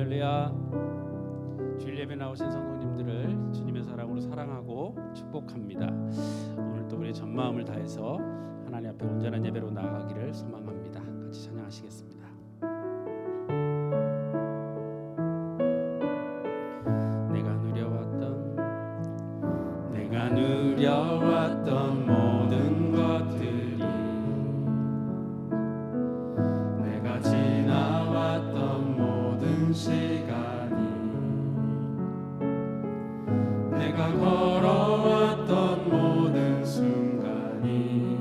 할렐루야. 주일 예배 나오신 성도님들을 주님의 사랑으로 사랑하고 축복합니다. 오늘도 우리의 전 마음을 다해서 하나님 앞에 온전한 예배로 나아가기를 소망합니다. 같이 찬양하시겠습니다. 내가 누려왔던 모든 것들이, 내가 지나왔던 모든 시간이, 내가 걸어왔던 모든 순간이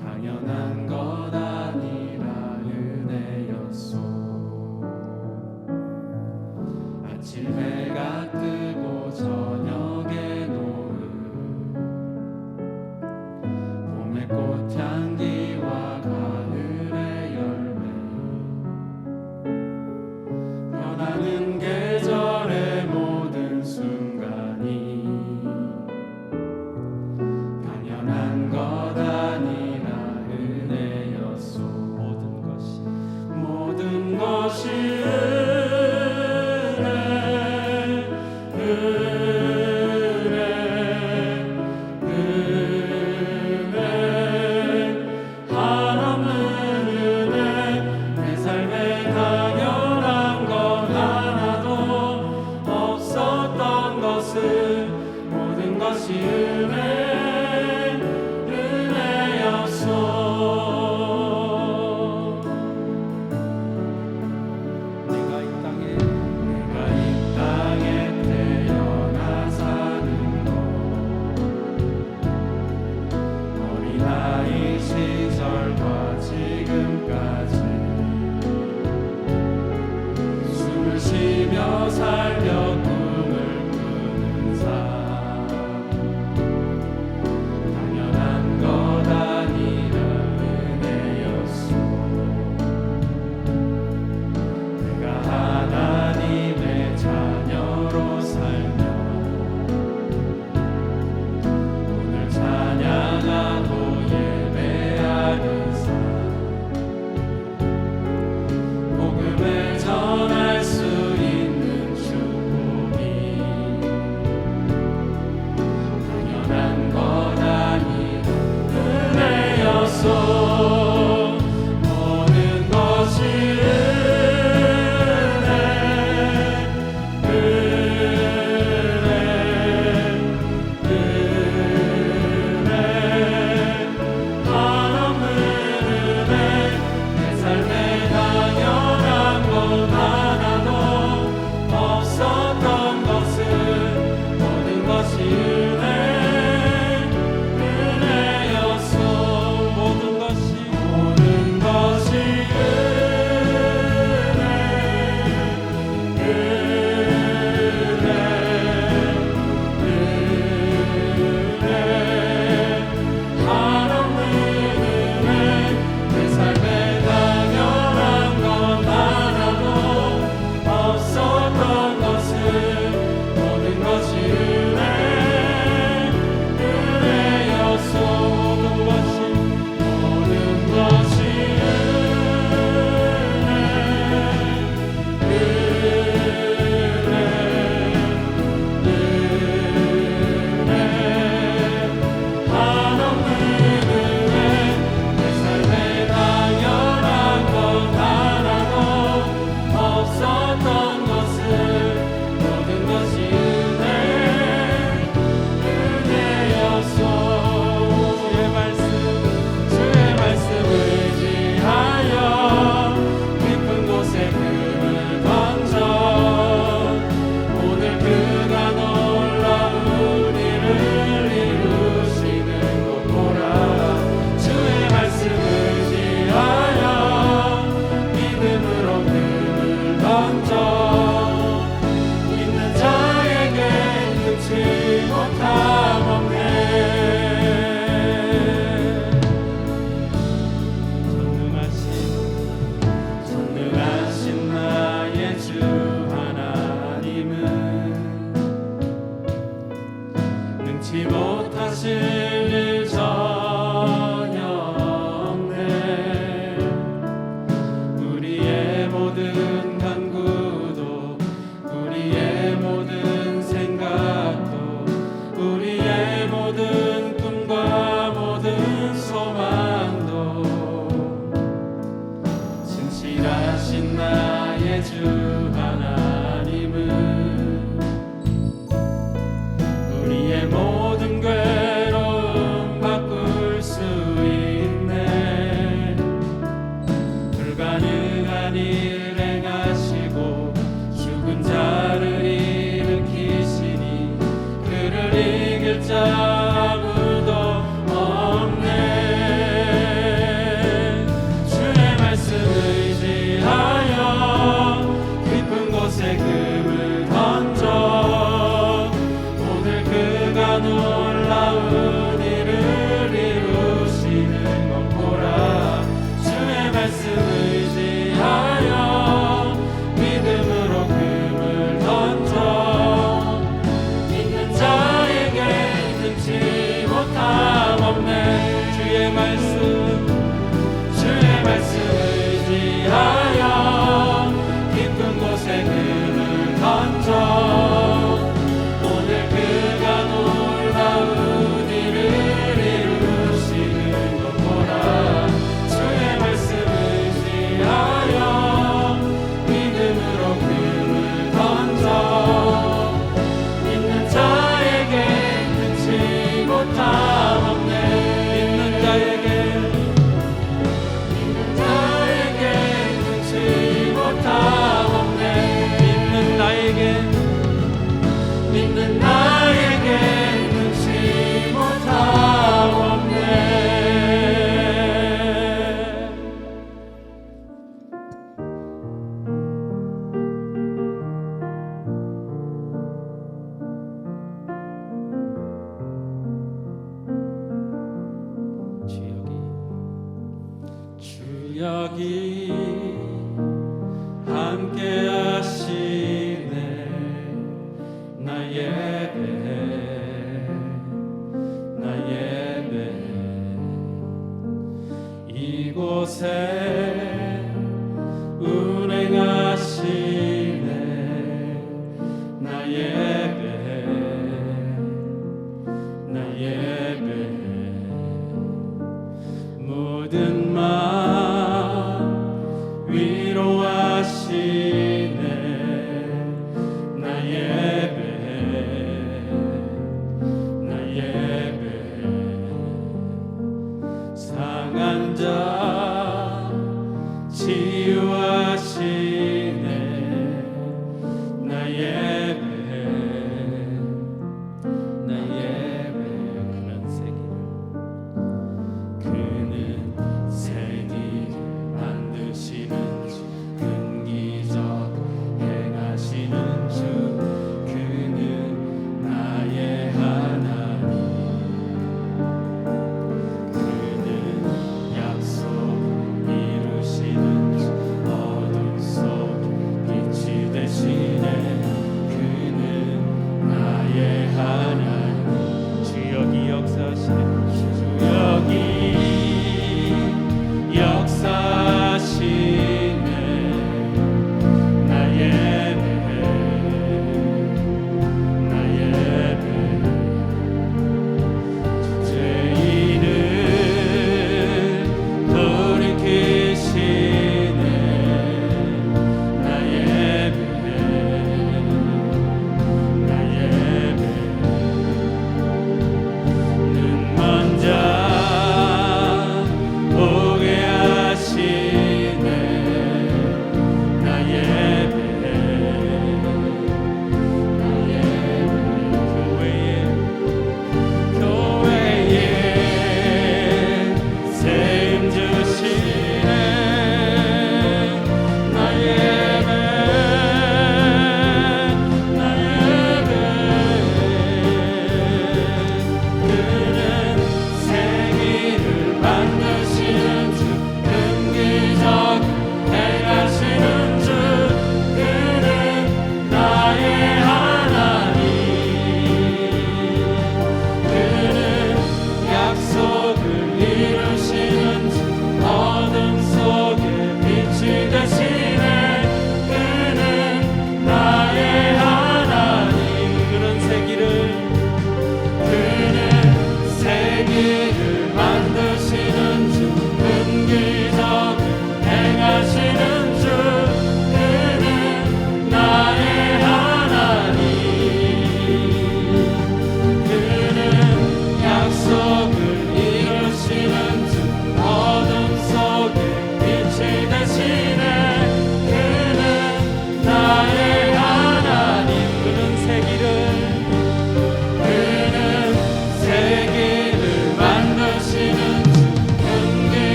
당연한 것 아니라 은혜였소. 아침 해가 뜨고 저녁에 노을, 봄의 꽃향기와 가을의 열매, 변하는 계절의 모든 순간이 당연한 것 아니라 은혜였소. 모든 것이 여기 함께 하시네. 나 예배해, 나 예배해. 이곳에 운행하시네. 나 예배해, 나 예배해. 모든 마음 위로하시네. 나 예배해, 나 예배해. 상한 자 치유하시네. 나 예배해, 나 예배해. 그는 세기를, 그는 세기를 만드시는 주, 큰 기적 행하시는 주, 그는 나의 하나님. 그는 약속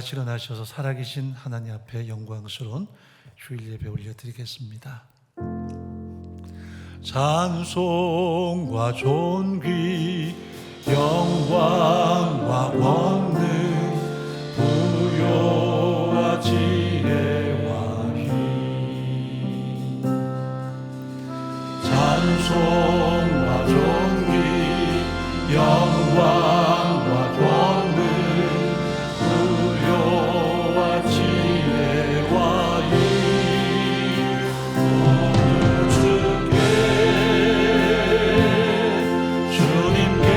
다시 일어나셔서 살아계신 하나님 앞에 영광스러운 주일 예배 올려드리겠습니다. 찬송과 존귀 영광과 권능 부요와 지혜와 힘 찬송과 존귀 영광과 권능 부요와 지혜와 힘 오늘 주께 주님께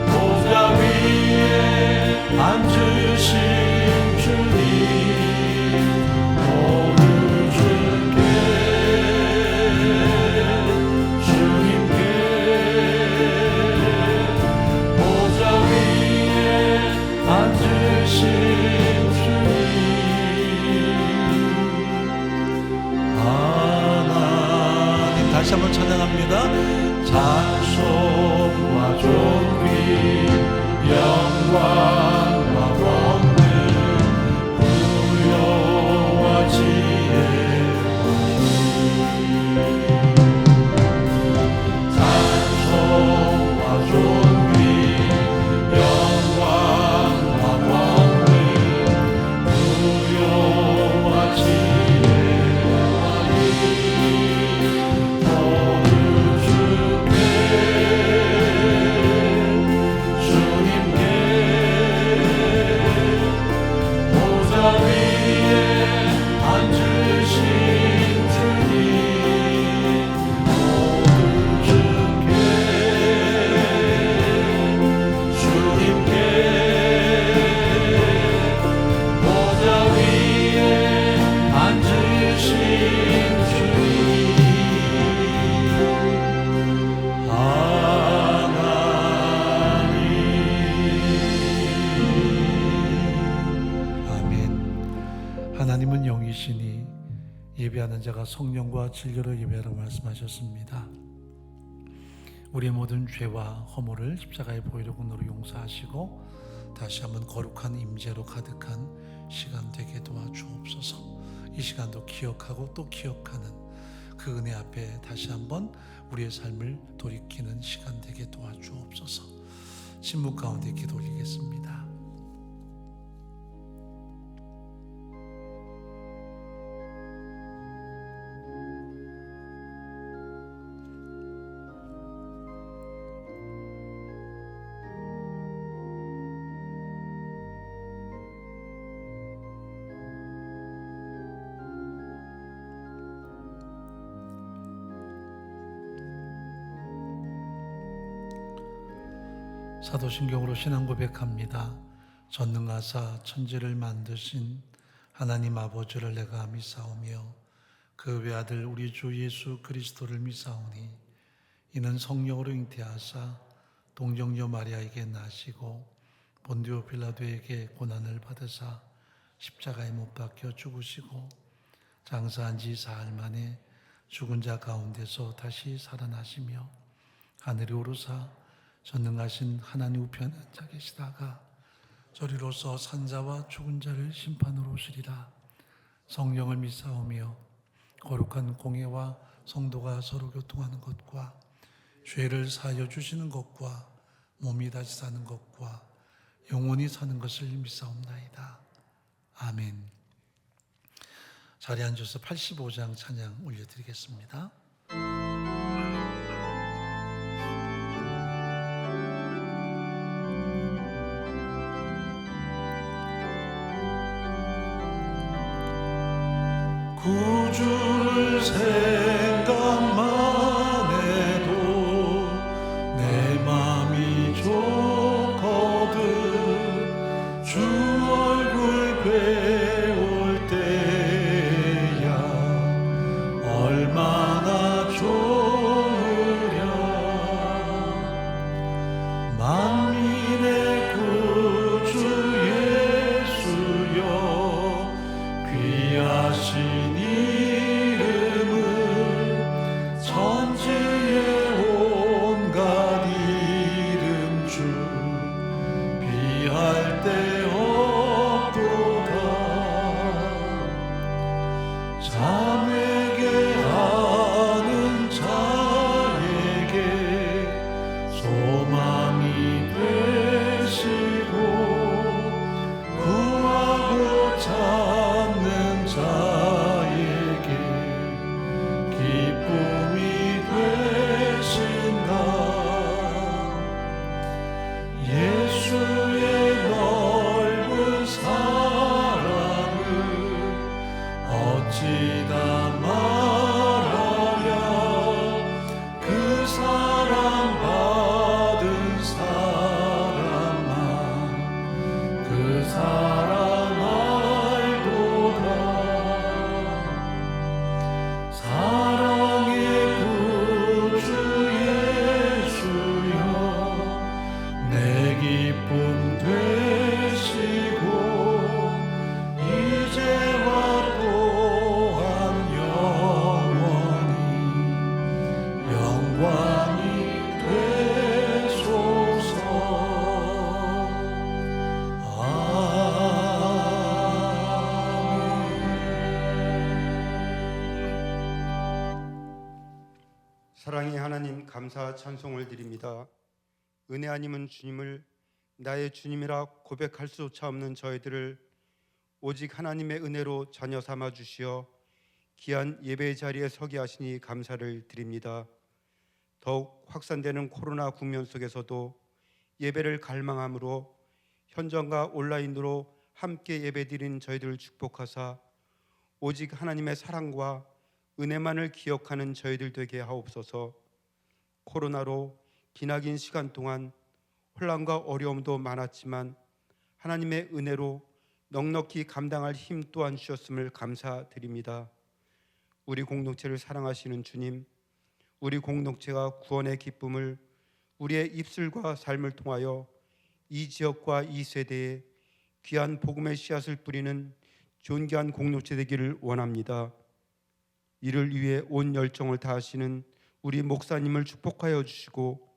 보좌 위에 앉으신 주님 오늘 주께 주님께 보좌 위에 앉으신 주님 하나님 다시 한번 찬양합니다. 찬송과 존귀 영광과 권능 부요와 지혜와 힘 찬송과 존귀 영광과 권능 부요와 지혜와 힘 오늘 주께 주님께 보좌 위에 앉으신 주님 오늘 주께 주님께 보좌 위에 앉으신 주님 하나님 아멘. 하나님은 영이시니 예배하는 자가 성령과 진리로 예배하라고 말씀하셨습니다. 우리의 모든 죄와 허물을 십자가의 보혈의 공로로 용서하시고 다시 한번 거룩한 임재로 가득한 시간 되게 도와주옵소서. 이 시간도 기억하고 또 기억하는 그 은혜 앞에 다시 한번 우리의 삶을 돌이키는 시간 되게 도와주옵소서. 침묵 가운데 기도 올리겠습니다. 사도신경으로 신앙 고백합니다. 전능하사 천지를 만드신 하나님 아버지를 내가 믿사오며 그 외아들 우리 주 예수 그리스도를 믿사오니 이는 성령으로 잉태하사 동정녀 마리아에게 나시고 본디오 빌라도에게 고난을 받으사 십자가에 못 박혀 죽으시고 장사한 지 사흘 만에 죽은 자 가운데서 다시 살아나시며 하늘에 오르사 전능하신 하나님 우편에 앉아 계시다가 저리로서 산자와 죽은 자를 심판으로 오시리라. 성령을 믿사오며 거룩한 공회와 성도가 서로 교통하는 것과 죄를 사하여 주시는 것과 몸이 다시 사는 것과 영원히 사는 것을 믿사옵나이다. 아멘. 자리에 앉아서 85장 찬양 올려드리겠습니다. 구주를 생각만 해도 내 맘이 좋거든 주 얼굴 뵈올 때야 얼마나 좋으랴 만민의 구주 예수여 귀하신 천지의 온갖 이름 주 비하 사랑의 하나님, 감사 찬송을 드립니다. 은혜 아님은 주님을 나의 주님이라 고백할 수조차 없는 저희들을 오직 하나님의 은혜로 자녀 삼아 주시어 귀한 예배 자리에 서게 하시니 감사를 드립니다. 더욱 확산되는 코로나 국면 속에서도 예배를 갈망함으로 현장과 온라인으로 함께 예배드린 저희들을 축복하사 오직 하나님의 사랑과 은혜만을 기억하는 저희들 되게 하옵소서. 코로나로 기나긴 시간 동안 혼란과 어려움도 많았지만 하나님의 은혜로 넉넉히 감당할 힘 또한 주셨음을 감사드립니다. 우리 공동체를 사랑하시는 주님, 우리 공동체가 구원의 기쁨을 우리의 입술과 삶을 통하여 이 지역과 이 세대에 귀한 복음의 씨앗을 뿌리는 존귀한 공동체 되기를 원합니다. 이를 위해 온 열정을 다하시는 우리 목사님을 축복하여 주시고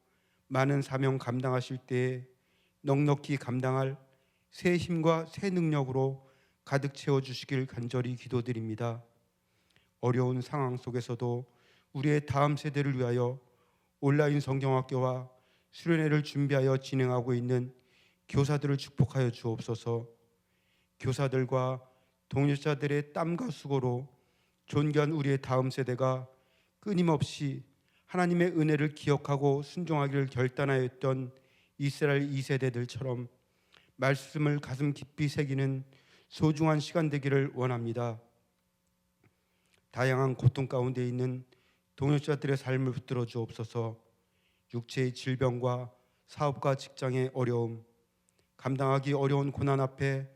많은 사명 감당하실 때에 넉넉히 감당할 새 힘과 새 능력으로 가득 채워주시길 간절히 기도드립니다. 어려운 상황 속에서도 우리의 다음 세대를 위하여 온라인 성경학교와 수련회를 준비하여 진행하고 있는 교사들을 축복하여 주옵소서. 교사들과 동역자들의 땀과 수고로 존귀한 우리의 다음 세대가 끊임없이 하나님의 은혜를 기억하고 순종하기를 결단하였던 이스라엘 2세대들처럼 말씀을 가슴 깊이 새기는 소중한 시간 되기를 원합니다. 다양한 고통 가운데 있는 동역자들의 삶을 붙들어 주옵소서. 육체의 질병과 사업과 직장의 어려움, 감당하기 어려운 고난 앞에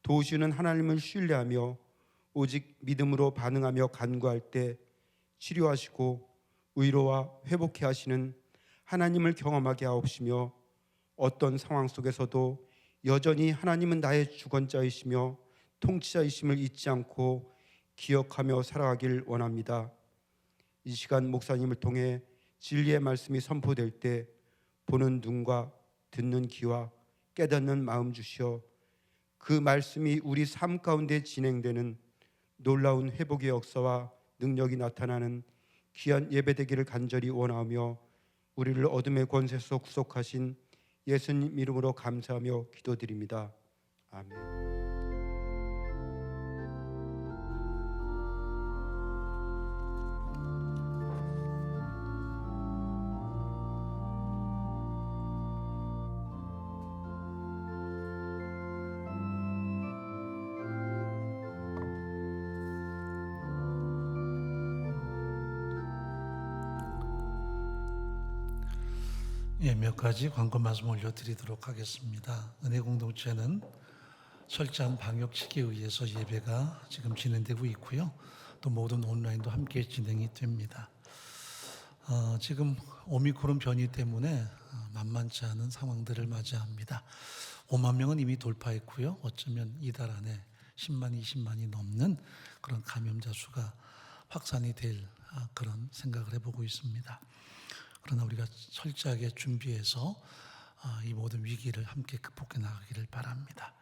도우시는 하나님을 신뢰하며 오직 믿음으로 반응하며 간구할 때 치료하시고 위로와 회복해 하시는 하나님을 경험하게 하옵시며 어떤 상황 속에서도 여전히 하나님은 나의 주권자이시며 통치자이심을 잊지 않고 기억하며 살아가길 원합니다. 이 시간 목사님을 통해 진리의 말씀이 선포될 때 보는 눈과 듣는 귀와 깨닫는 마음 주시어 그 말씀이 우리 삶 가운데 진행되는 놀라운 회복의 역사와 능력이 나타나는 귀한 예배되기를 간절히 원하며 우리를 어둠의 권세에서 구속하신 예수님 이름으로 감사하며 기도드립니다. 아멘. 몇 가지 광고 말씀 올려드리도록 하겠습니다. 은혜 공동체는 철저한 방역 체계에 의해서 예배가 지금 진행되고 있고요. 또 모든 온라인도 함께 진행이 됩니다. 지금 오미크론 변이 때문에 만만치 않은 상황들을 맞이합니다. 5만 명은 이미 돌파했고요. 어쩌면 이달 안에 10만, 20만이 넘는 그런 감염자 수가 확산이 될 그런 생각을 해보고 있습니다. 그러나 우리가 철저하게 준비해서 이 모든 위기를 함께 극복해 나가기를 바랍니다.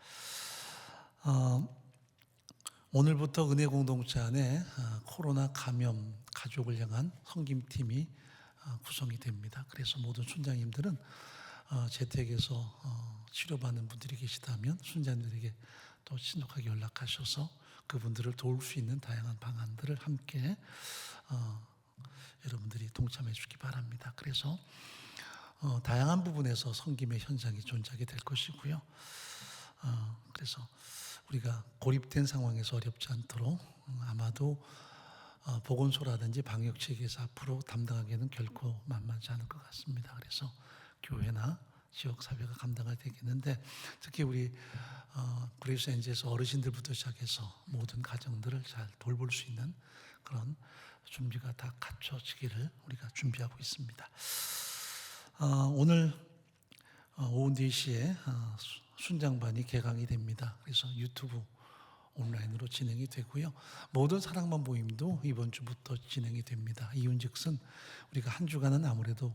오늘부터 은혜 공동체 안에 코로나 감염 가족을 향한 섬김팀이 구성이 됩니다. 그래서 모든 순장님들은 재택에서 치료받는 분들이 계시다면 순장님들에게 또 신속하게 연락하셔서 그분들을 도울 수 있는 다양한 방안들을 함께 여러분들이 동참해 주기 바랍니다. 그래서 다양한 부분에서 섬김의 현장이 존재하게 될 것이고요. 그래서 우리가 고립된 상황에서 어렵지 않도록 아마도 보건소라든지 방역체계에서 앞으로 담당하기에는 결코 만만치 않을 것 같습니다. 그래서 교회나 지역사회가 감당할 되겠는데 특히 우리 그레이스 엔지에서 어르신들부터 시작해서 모든 가정들을 잘 돌볼 수 있는 그런 준비가 다 갖춰지기를 우리가 준비하고 있습니다. 오늘 오후 4시에 순장반이 개강이 됩니다. 그래서 유튜브 온라인으로 진행이 되고요. 모든 사랑반 모임도 이번 주부터 진행이 됩니다. 이윤즉슨 우리가 한 주간은 아무래도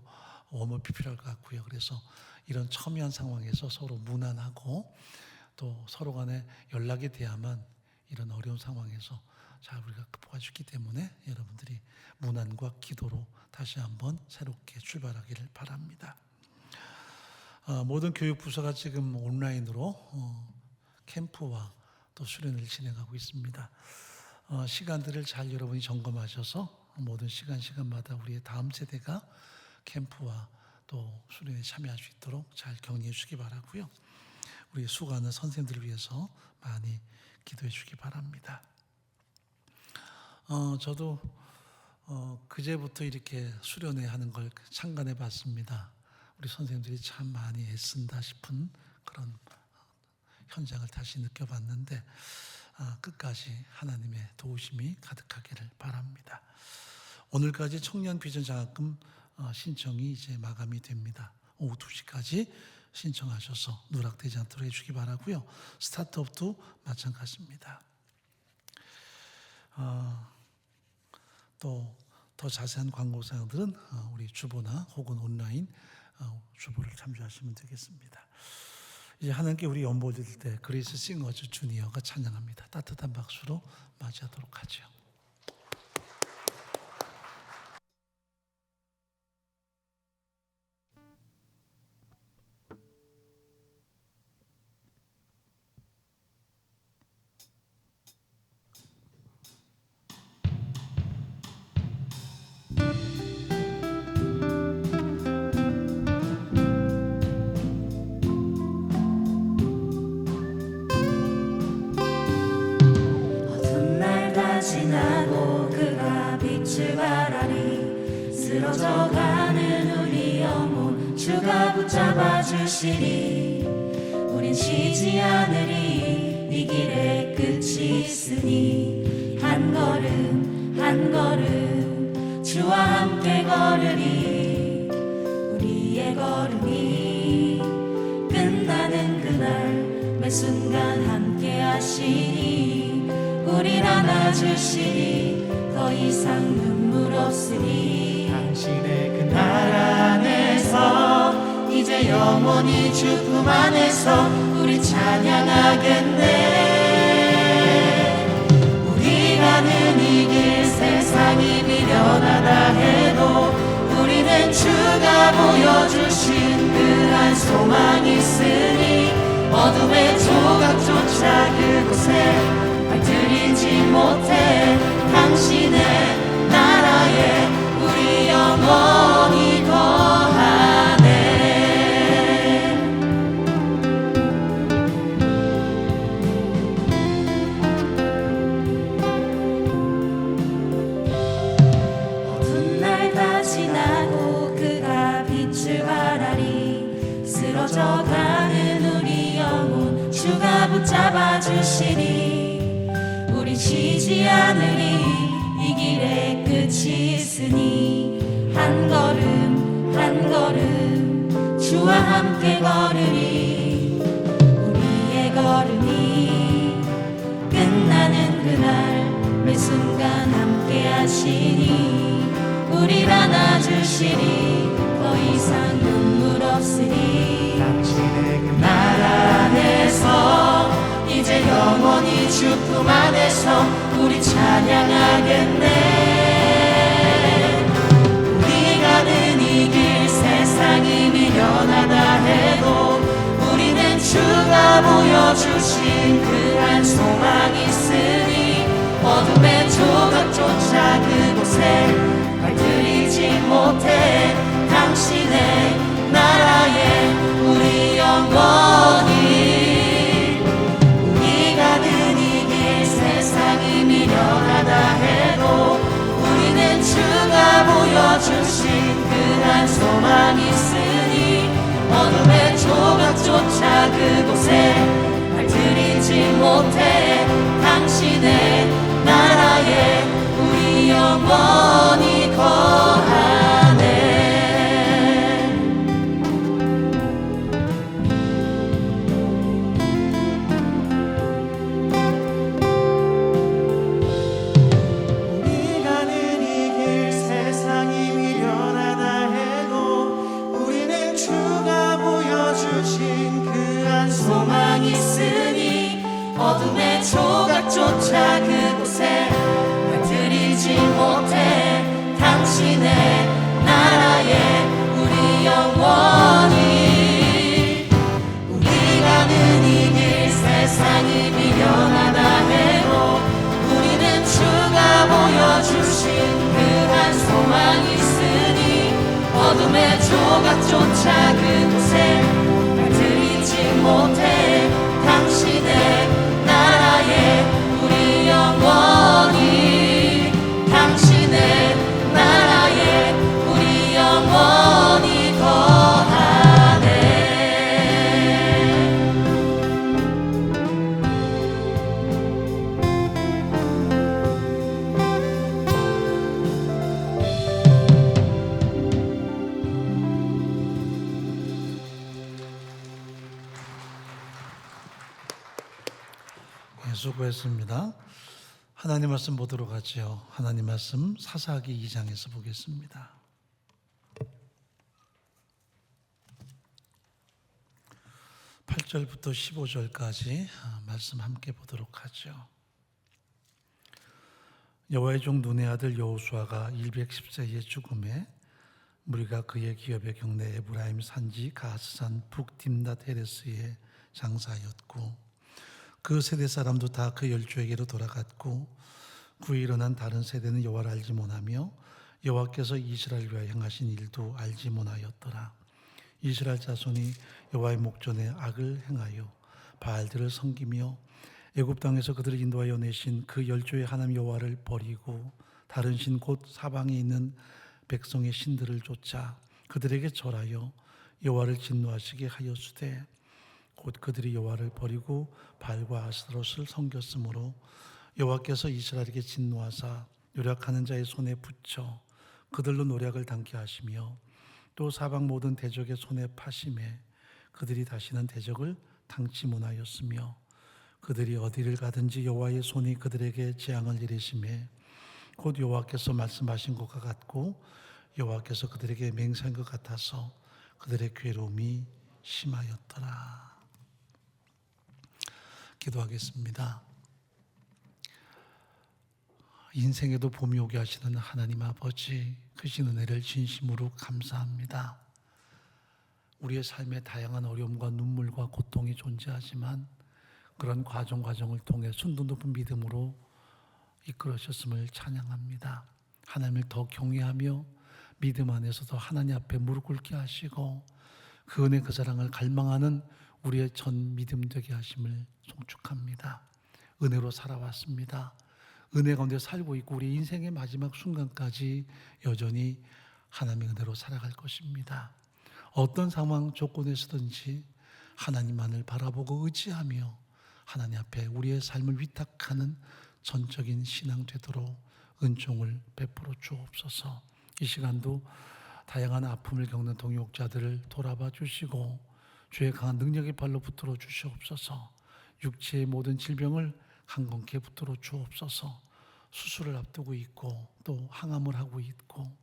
웜업이 필요할 것 같고요. 그래서 이런 첨예한 상황에서 서로 무난하고 또 서로 간에 연락이 돼야만 이런 어려운 상황에서 잘 우리가 극복할 수 있기 때문에 여러분들이 문안과 기도로 다시 한번 새롭게 출발하기를 바랍니다. 모든 교육부서가 지금 온라인으로 캠프와 또 수련을 진행하고 있습니다. 시간들을 잘 여러분이 점검하셔서 모든 시간마다 우리의 다음 세대가 캠프와 또 수련에 참여할 수 있도록 잘 격려해 주시기 바라고요. 우리 수고하는 선생님들을 위해서 많이 기도해 주시기 바랍니다. 저도 그제부터 이렇게 수련회 하는 걸 참관해 봤습니다. 우리 선생님들이 참 많이 애쓴다 싶은 그런 현장을 다시 느껴봤는데 끝까지 하나님의 도우심이 가득하기를 바랍니다. 오늘까지 청년 비전 장학금 신청이 이제 마감이 됩니다. 오후 2시까지 신청하셔서 누락되지 않도록 해주기 바라고요. 스타트업도 마찬가지입니다. 또 더 자세한 광고 사항들은 우리 주보나 혹은 온라인 주보를 참조하시면 되겠습니다. 이제 하나님께 우리 연보 드릴 때 그레이스 싱어즈 주니어가 찬양합니다. 따뜻한 박수로 맞이하도록 하죠. 지나고 그가 빛을 발하니 쓰러져가는 우리 영혼 주가 붙잡아 주시니 우린 쉬지 않으리 이 길에 끝이 있으니 한 걸음 한 걸음 주와 함께 걸으리 우리의 걸음이 끝나는 그날 매 순간 함께 하시니 우릴 안아주시니 더 이상 눈물 없으니 당신의 그 나라 안에서 이제 영원히 주 품 안에서 우리 찬양하겠네. 우리 가는 이 길 세상이 미련하다 해도 우리는 주가 보여주신 그한 소망이 있으니 어둠의 조각조차 그곳에 들이지 못해 당신의 나라에 우리 영원히 거하네. 어두운 날 다 지나고 그가 빛을 발하리 쓰러져가는 우리 영혼 주가 붙잡아 주시니 쉬지 않으리 이 길에 끝이 있으니 한 걸음 한 걸음 주와 함께 걸으리 우리의 걸음이 끝나는 그날 매 순간 함께 하시니 우릴 안아주시니 더 이상 눈물 없으니 당신의 그 나라 안에서 이제 영원히 주 품 안에서 우리 찬양하겠네. 우리 가는 이 길 세상이 미련하다 해도 우리는 주가 보여주신 그한 소망이 있으니 어둠의 조각조차 그곳에 발들이지 못해 당신의 나라에 우리 영원히 세상이 미련하다 해도 우리는 주가 보여주신 그한 소망이 있으니 어둠의 조각조차 그곳에 발들이지 못해 당신의 나라에 우리 영원히 거하네. 어둠의 조각조차 그곳에 들이지 못해 당신의 나라에 우리 영원히 우리가 는 이길 세상이 미련하다 해도 우리는 주가 보여주신 그 한 소망이 있으니 어둠의 조각조차 그곳에 들이지 못해 당신의 나라에 우리 영원히 당신의 나라에 우리 영원히 거하네. 네, 수고했습니다. 하나님 말씀 보도록 하죠. 하나님 말씀 사사기 2장에서 보겠습니다. 8절부터 15절까지 말씀 함께 보도록 하죠. 여호와의 종 눈의 아들 여호수아가 110세의 죽음에 무리가 그의 기업의 경내 에브라임 산지 가스산 북팀낫 헤레스에 장사하였고 그 세대 사람도 다 그 열조에게로 돌아갔고 그 일어난 다른 세대는 여호와를 알지 못하며 여호와께서 이스라엘을 위하여 행하신 일도 알지 못하였더라. 이스라엘 자손이 여호와의 목전에 악을 행하여 바알들을 섬기며 애굽 땅에서 그들을 인도하여 내신 그 열조의 하나님 여호와를 버리고 다른 신 곧 사방에 있는 백성의 신들을 쫓아 그들에게 절하여 여호와를 진노하시게 하였으되 곧 그들이 여호와를 버리고 바알과 아스타롯을 섬겼으므로 여호와께서 이스라엘에게 진노하사 노략하는 자의 손에 붙여 그들로 노략을 당케 하시며 또 사방 모든 대적의 손에 파심해 그들이 다시는 대적을 당치 못하였으며 그들이 어디를 가든지 여호와의 손이 그들에게 재앙을 이르심에 곧 여호와께서 말씀하신 것과 같고 여호와께서 그들에게 맹세한 것 같아서 그들의 괴로움이 심하였더라. 기도하겠습니다. 인생에도 봄이 오게 하시는 하나님 아버지, 크신 은혜를 진심으로 감사합니다. 우리의 삶에 다양한 어려움과 눈물과 고통이 존재하지만 그런 과정을 통해 순도 높은 믿음으로 이끌어주셨음을 찬양합니다. 하나님을 더 경외하며 믿음 안에서도 하나님 앞에 무릎 꿇게 하시고 그 은혜 그 사랑을 갈망하는 우리의 전 믿음 되게 하심을 송축합니다. 은혜로 살아왔습니다. 은혜 가운데 살고 있고 우리 인생의 마지막 순간까지 여전히 하나님의 은혜로 살아갈 것입니다. 어떤 상황 조건에서든지 하나님만을 바라보고 의지하며 하나님 앞에 우리의 삶을 위탁하는 전적인 신앙 되도록 은총을 베풀어 주옵소서. 이 시간도 다양한 아픔을 겪는 동역자들을 돌아봐 주시고 주의 강한 능력의 발로 붙들어 주시옵소서. 육체의 모든 질병을 강건케 붙들어 주옵소서. 수술을 앞두고 있고 또 항암을 하고 있고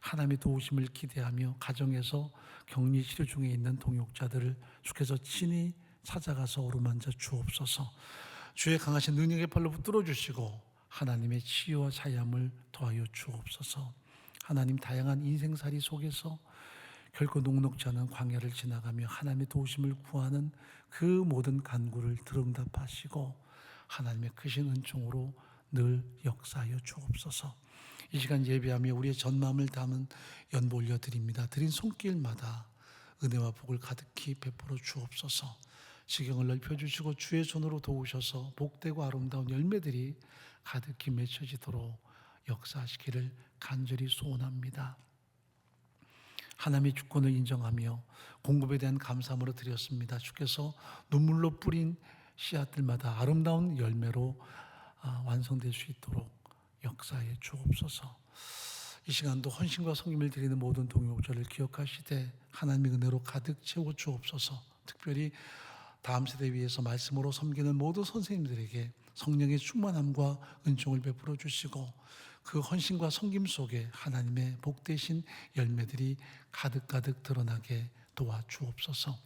하나님의 도우심을 기대하며 가정에서 격리 치료 중에 있는 동역자들을 주께서 친히 찾아가서 어루만져 주옵소서. 주의 강하신 능력의 발로 붙들어 주시고 하나님의 치유와 자유함을 더하여 주옵소서. 하나님 다양한 인생살이 속에서 결코 녹록지 않은 광야를 지나가며 하나님의 도우심을 구하는 그 모든 간구를 들응답하시고 하나님의 크신 은총으로 늘 역사하여 주옵소서. 이 시간 예배하며 우리의 전 마음을 담은 연보 올려드립니다. 드린 손길마다 은혜와 복을 가득히 베풀어 주옵소서. 지경을 넓혀주시고 주의 손으로 도우셔서 복되고 아름다운 열매들이 가득히 맺혀지도록 역사하시기를 간절히 소원합니다. 하나님의 주권을 인정하며 공급에 대한 감사함으로 드렸습니다. 주께서 눈물로 뿌린 씨앗들마다 아름다운 열매로 완성될 수 있도록 역사해 주옵소서. 이 시간도 헌신과 섬김을 드리는 모든 동역자를 기억하시되 하나님의 은혜로 가득 채워 주옵소서. 특별히 다음 세대 위해서 말씀으로 섬기는 모든 선생님들에게 성령의 충만함과 은총을 베풀어 주시고 그 헌신과 섬김 속에 하나님의 복되신 열매들이 가득가득 드러나게 도와주옵소서.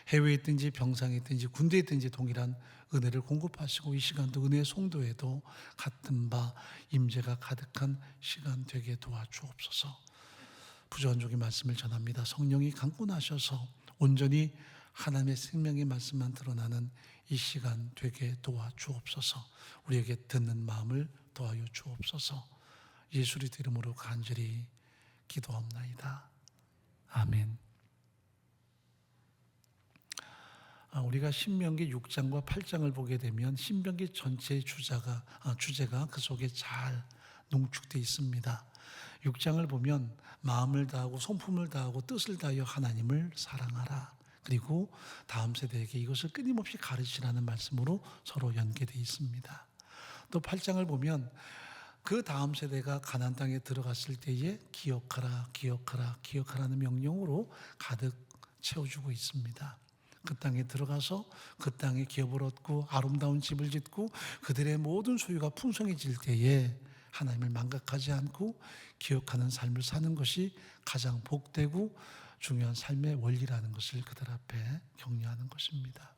해외에 있든지 병상에 있든지 군대에 있든지 동일한 은혜를 공급하시고 이 시간도 은혜의 송도에도 같은 바 임재가 가득한 시간 되게 도와주옵소서. 부조한족의 말씀을 전합니다. 성령이 강권하셔서 온전히 하나님의 생명의 말씀만 드러나는 이 시간 되게 도와주옵소서. 우리에게 듣는 마음을 도와여 주옵소서. 예수 그리스도 이름으로 간절히 기도합나이다. 아멘. 우리가 신명기 6장과 8장을 보게 되면 신명기 전체의 주제가 그 속에 잘 농축되어 있습니다. 6장을 보면 마음을 다하고 성품을 다하고 뜻을 다하여 하나님을 사랑하라. 그리고 다음 세대에게 이것을 끊임없이 가르치라는 말씀으로 서로 연계되어 있습니다. 또 8장을 보면 그 다음 세대가 가나안 땅에 들어갔을 때에 기억하라, 기억하라, 기억하라는 명령으로 가득 채워주고 있습니다. 그 땅에 들어가서 그 땅에 기업을 얻고 아름다운 집을 짓고 그들의 모든 소유가 풍성해질 때에 하나님을 망각하지 않고 기억하는 삶을 사는 것이 가장 복되고 중요한 삶의 원리라는 것을 그들 앞에 격려하는 것입니다.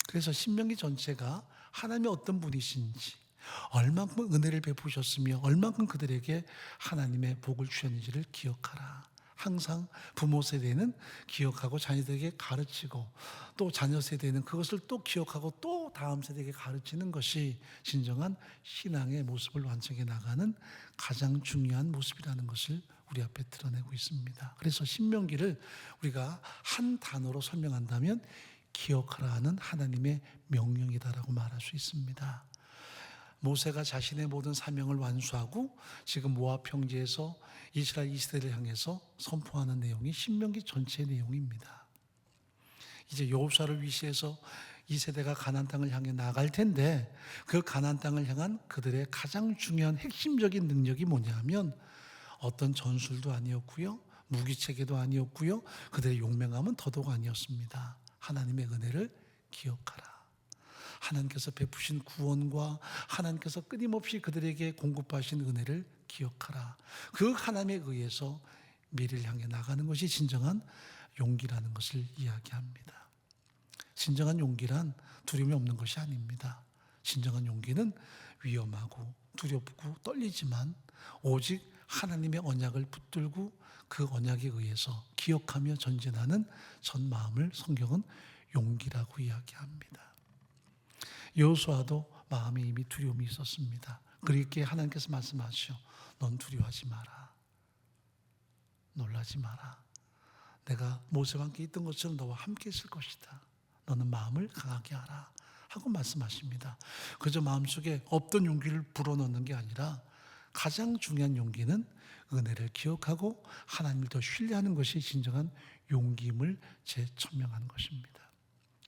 그래서 신명기 전체가 하나님의 어떤 분이신지, 얼만큼 은혜를 베푸셨으며 얼만큼 그들에게 하나님의 복을 주셨는지를 기억하라. 항상 부모 세대는 기억하고 자녀들에게 가르치고 또 자녀 세대는 그것을 또 기억하고 또 다음 세대에게 가르치는 것이 진정한 신앙의 모습을 완성해 나가는 가장 중요한 모습이라는 것을 우리 앞에 드러내고 있습니다. 그래서 신명기를 우리가 한 단어로 설명한다면 기억하라 하는 하나님의 명령이다라고 말할 수 있습니다. 모세가 자신의 모든 사명을 완수하고 지금 모압 평지에서 이스라엘 2세대를 향해서 선포하는 내용이 신명기 전체의 내용입니다. 이제 여호수아를 위시해서 2세대가 가나안 땅을 향해 나갈 텐데 그 가나안 땅을 향한 그들의 가장 중요한 핵심적인 능력이 뭐냐면 어떤 전술도 아니었고요, 무기체계도 아니었고요, 그들의 용맹함은 더더욱 아니었습니다. 하나님의 은혜를 기억하라. 하나님께서 베푸신 구원과 하나님께서 끊임없이 그들에게 공급하신 은혜를 기억하라. 그 하나님에 의해서 미래를 향해 나가는 것이 진정한 용기라는 것을 이야기합니다. 진정한 용기란 두려움이 없는 것이 아닙니다. 진정한 용기는 위험하고 두렵고 떨리지만 오직 하나님의 언약을 붙들고 그 언약에 의해서 기억하며 전진하는 전 마음을 성경은 용기라고 이야기합니다. 여호수아도 마음에 이미 두려움이 있었습니다. 그렇게 하나님께서 말씀하시오. 넌 두려워하지 마라. 놀라지 마라. 내가 모세와 함께 있던 것처럼 너와 함께 있을 것이다. 너는 마음을 강하게 하라. 하고 말씀하십니다. 그저 마음속에 없던 용기를 불어넣는 게 아니라 가장 중요한 용기는 은혜를 기억하고 하나님을 더 신뢰하는 것이 진정한 용기임을 재천명하는 것입니다.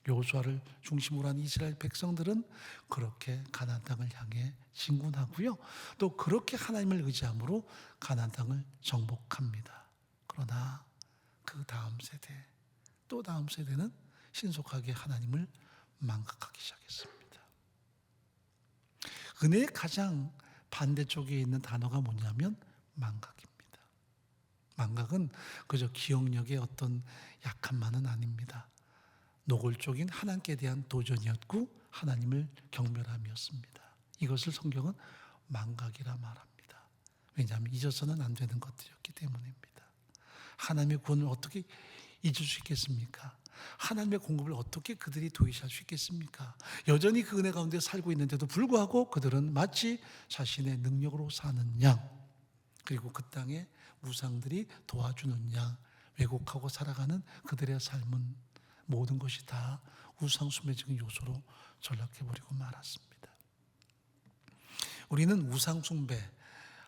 여호수아를 중심으로 한 이스라엘 백성들은 그렇게 가나안 땅을 향해 진군하고요. 또 그렇게 하나님을 의지함으로 가나안 땅을 정복합니다. 그러나 그 다음 세대, 또 다음 세대는 신속하게 하나님을 망각하기 시작했습니다. 은혜의 가장 반대쪽에 있는 단어가 뭐냐면 망각입니다. 망각은 그저 기억력의 어떤 약함만은 아닙니다. 노골적인 하나님께 대한 도전이었고 하나님을 경멸함이었습니다. 이것을 성경은 망각이라 말합니다. 왜냐하면 잊어서는 안 되는 것들이었기 때문입니다. 하나님의 구원을 어떻게 잊을 수 있겠습니까? 하나님의 공급을 어떻게 그들이 도외시할 수 있겠습니까? 여전히 그 은혜 가운데 살고 있는데도 불구하고 그들은 마치 자신의 능력으로 사는 양, 그리고 그 땅에 우상들이 도와주는 양, 왜곡하고 살아가는 그들의 삶은 모든 것이 다 우상숭배적인 요소로 전락해버리고 말았습니다. 우리는 우상숭배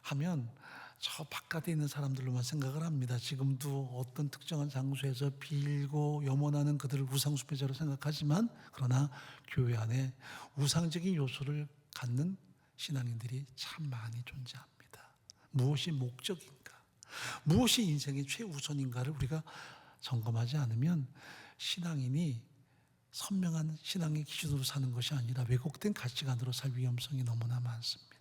하면 저 바깥에 있는 사람들로만 생각을 합니다. 지금도 어떤 특정한 장소에서 빌고 염원하는 그들을 우상숭배자로 생각하지만 그러나 교회 안에 우상적인 요소를 갖는 신앙인들이 참 많이 존재합니다. 무엇이 목적인가? 무엇이 인생의 최우선인가를 우리가 점검하지 않으면 신앙인이 선명한 신앙의 기준으로 사는 것이 아니라 왜곡된 가치관으로 살 위험성이 너무나 많습니다.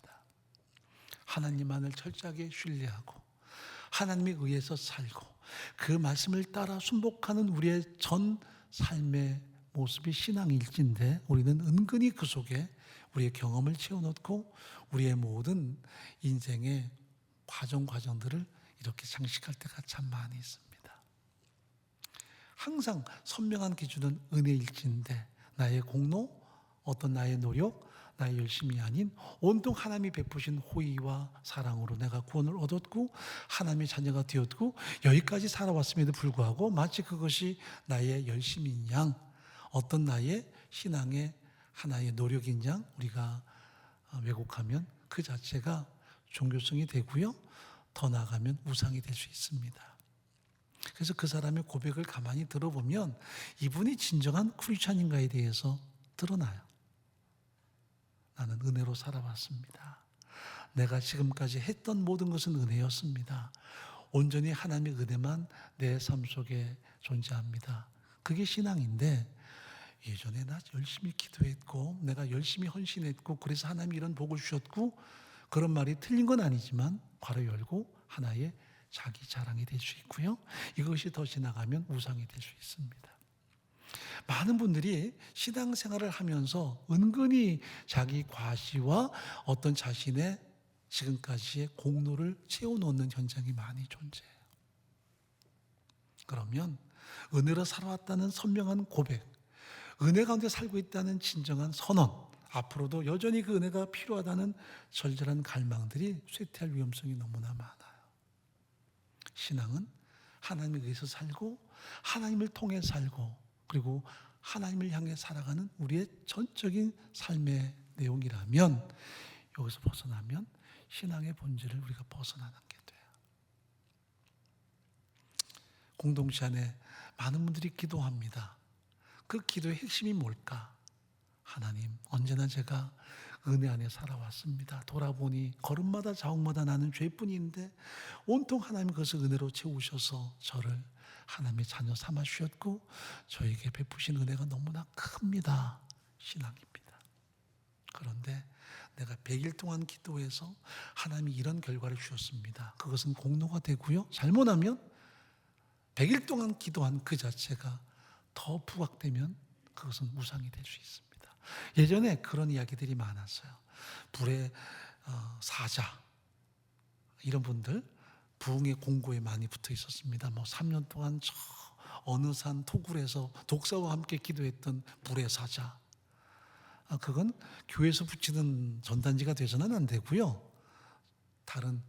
하나님만을 철저하게 신뢰하고 하나님에 의해서 살고 그 말씀을 따라 순복하는 우리의 전 삶의 모습이 신앙일지인데 우리는 은근히 그 속에 우리의 경험을 채워넣고 우리의 모든 인생의 과정들을 이렇게 장식할 때가 참 많이 있습니다. 항상 선명한 기준은 은혜일지인데 나의 공로, 어떤 나의 노력, 나의 열심이 아닌 온통 하나님이 베푸신 호의와 사랑으로 내가 구원을 얻었고 하나님의 자녀가 되었고 여기까지 살아왔음에도 불구하고 마치 그것이 나의 열심인 양, 어떤 나의 신앙의 하나의 노력인 양 우리가 왜곡하면 그 자체가 종교성이 되고요. 더 나아가면 우상이 될 수 있습니다. 그래서 그 사람의 고백을 가만히 들어보면 이분이 진정한 크리스찬인가에 대해서 드러나요. 나는 은혜로 살아왔습니다. 내가 지금까지 했던 모든 것은 은혜였습니다. 온전히 하나님의 은혜만 내 삶 속에 존재합니다. 그게 신앙인데 예전에 나 열심히 기도했고 내가 열심히 헌신했고 그래서 하나님이 이런 복을 주셨고 그런 말이 틀린 건 아니지만 괄호 열고 하나의 자기 자랑이 될 수 있고요. 이것이 더 지나가면 우상이 될 수 있습니다. 많은 분들이 신앙생활을 하면서 은근히 자기 과시와 어떤 자신의 지금까지의 공로를 채워놓는 현상이 많이 존재해요. 그러면 은혜로 살아왔다는 선명한 고백, 은혜 가운데 살고 있다는 진정한 선언, 앞으로도 여전히 그 은혜가 필요하다는 절절한 갈망들이 쇠퇴할 위험성이 너무나 많아요. 신앙은 하나님에 의해서 살고 하나님을 통해 살고 그리고 하나님을 향해 살아가는 우리의 전적인 삶의 내용이라면 여기서 벗어나면 신앙의 본질을 우리가 벗어나는 게 돼요. 공동체 안에 많은 분들이 기도합니다. 그 기도의 핵심이 뭘까? 하나님, 언제나 제가 은혜 안에 살아왔습니다. 돌아보니 걸음마다 자옥마다 나는 죄뿐인데 온통 하나님 그것을 은혜로 채우셔서 저를 하나님의 자녀 삼아 주셨고 저에게 베푸신 은혜가 너무나 큽니다. 신앙입니다. 그런데 내가 100일 동안 기도해서 하나님이 이런 결과를 주셨습니다. 그것은 공로가 되고요. 잘못하면 100일 동안 기도한 그 자체가 더 부각되면 그것은 우상이 될 수 있습니다. 예전에 그런 이야기들이 많았어요. 불의 사자 이런 분들 부흥의 공고에 많이 붙어 있었습니다. 3년 동안 저 어느 산 토굴에서 독사와 함께 기도했던 불의 사자. 그건 교회에서 붙이는 전단지가 돼서는 안 되고요. 다른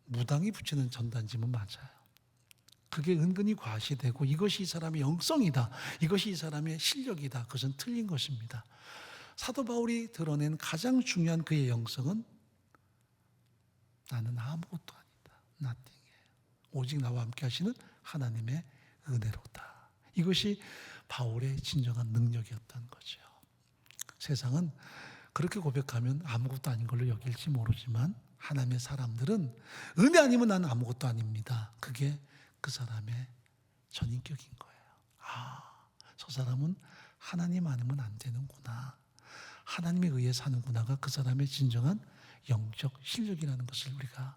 무당이 붙이는 전단지면 맞아요. 그게 은근히 과시되고 이것이 이 사람의 영성이다. 이것이 이 사람의 실력이다. 그것은 틀린 것입니다. 사도 바울이 드러낸 가장 중요한 그의 영성은 나는 아무것도 아니다. nothing이에요. 오직 나와 함께 하시는 하나님의 은혜로다. 이것이 바울의 진정한 능력이었던 거죠. 세상은 그렇게 고백하면 아무것도 아닌 걸로 여길지 모르지만 하나님의 사람들은 은혜 아니면 나는 아무것도 아닙니다. 그게 그 사람의 전인격인 거예요. 저 사람은 하나님 아니면 안 되는구나. 하나님에 의해 사는구나가 그 사람의 진정한 영적 실력이라는 것을 우리가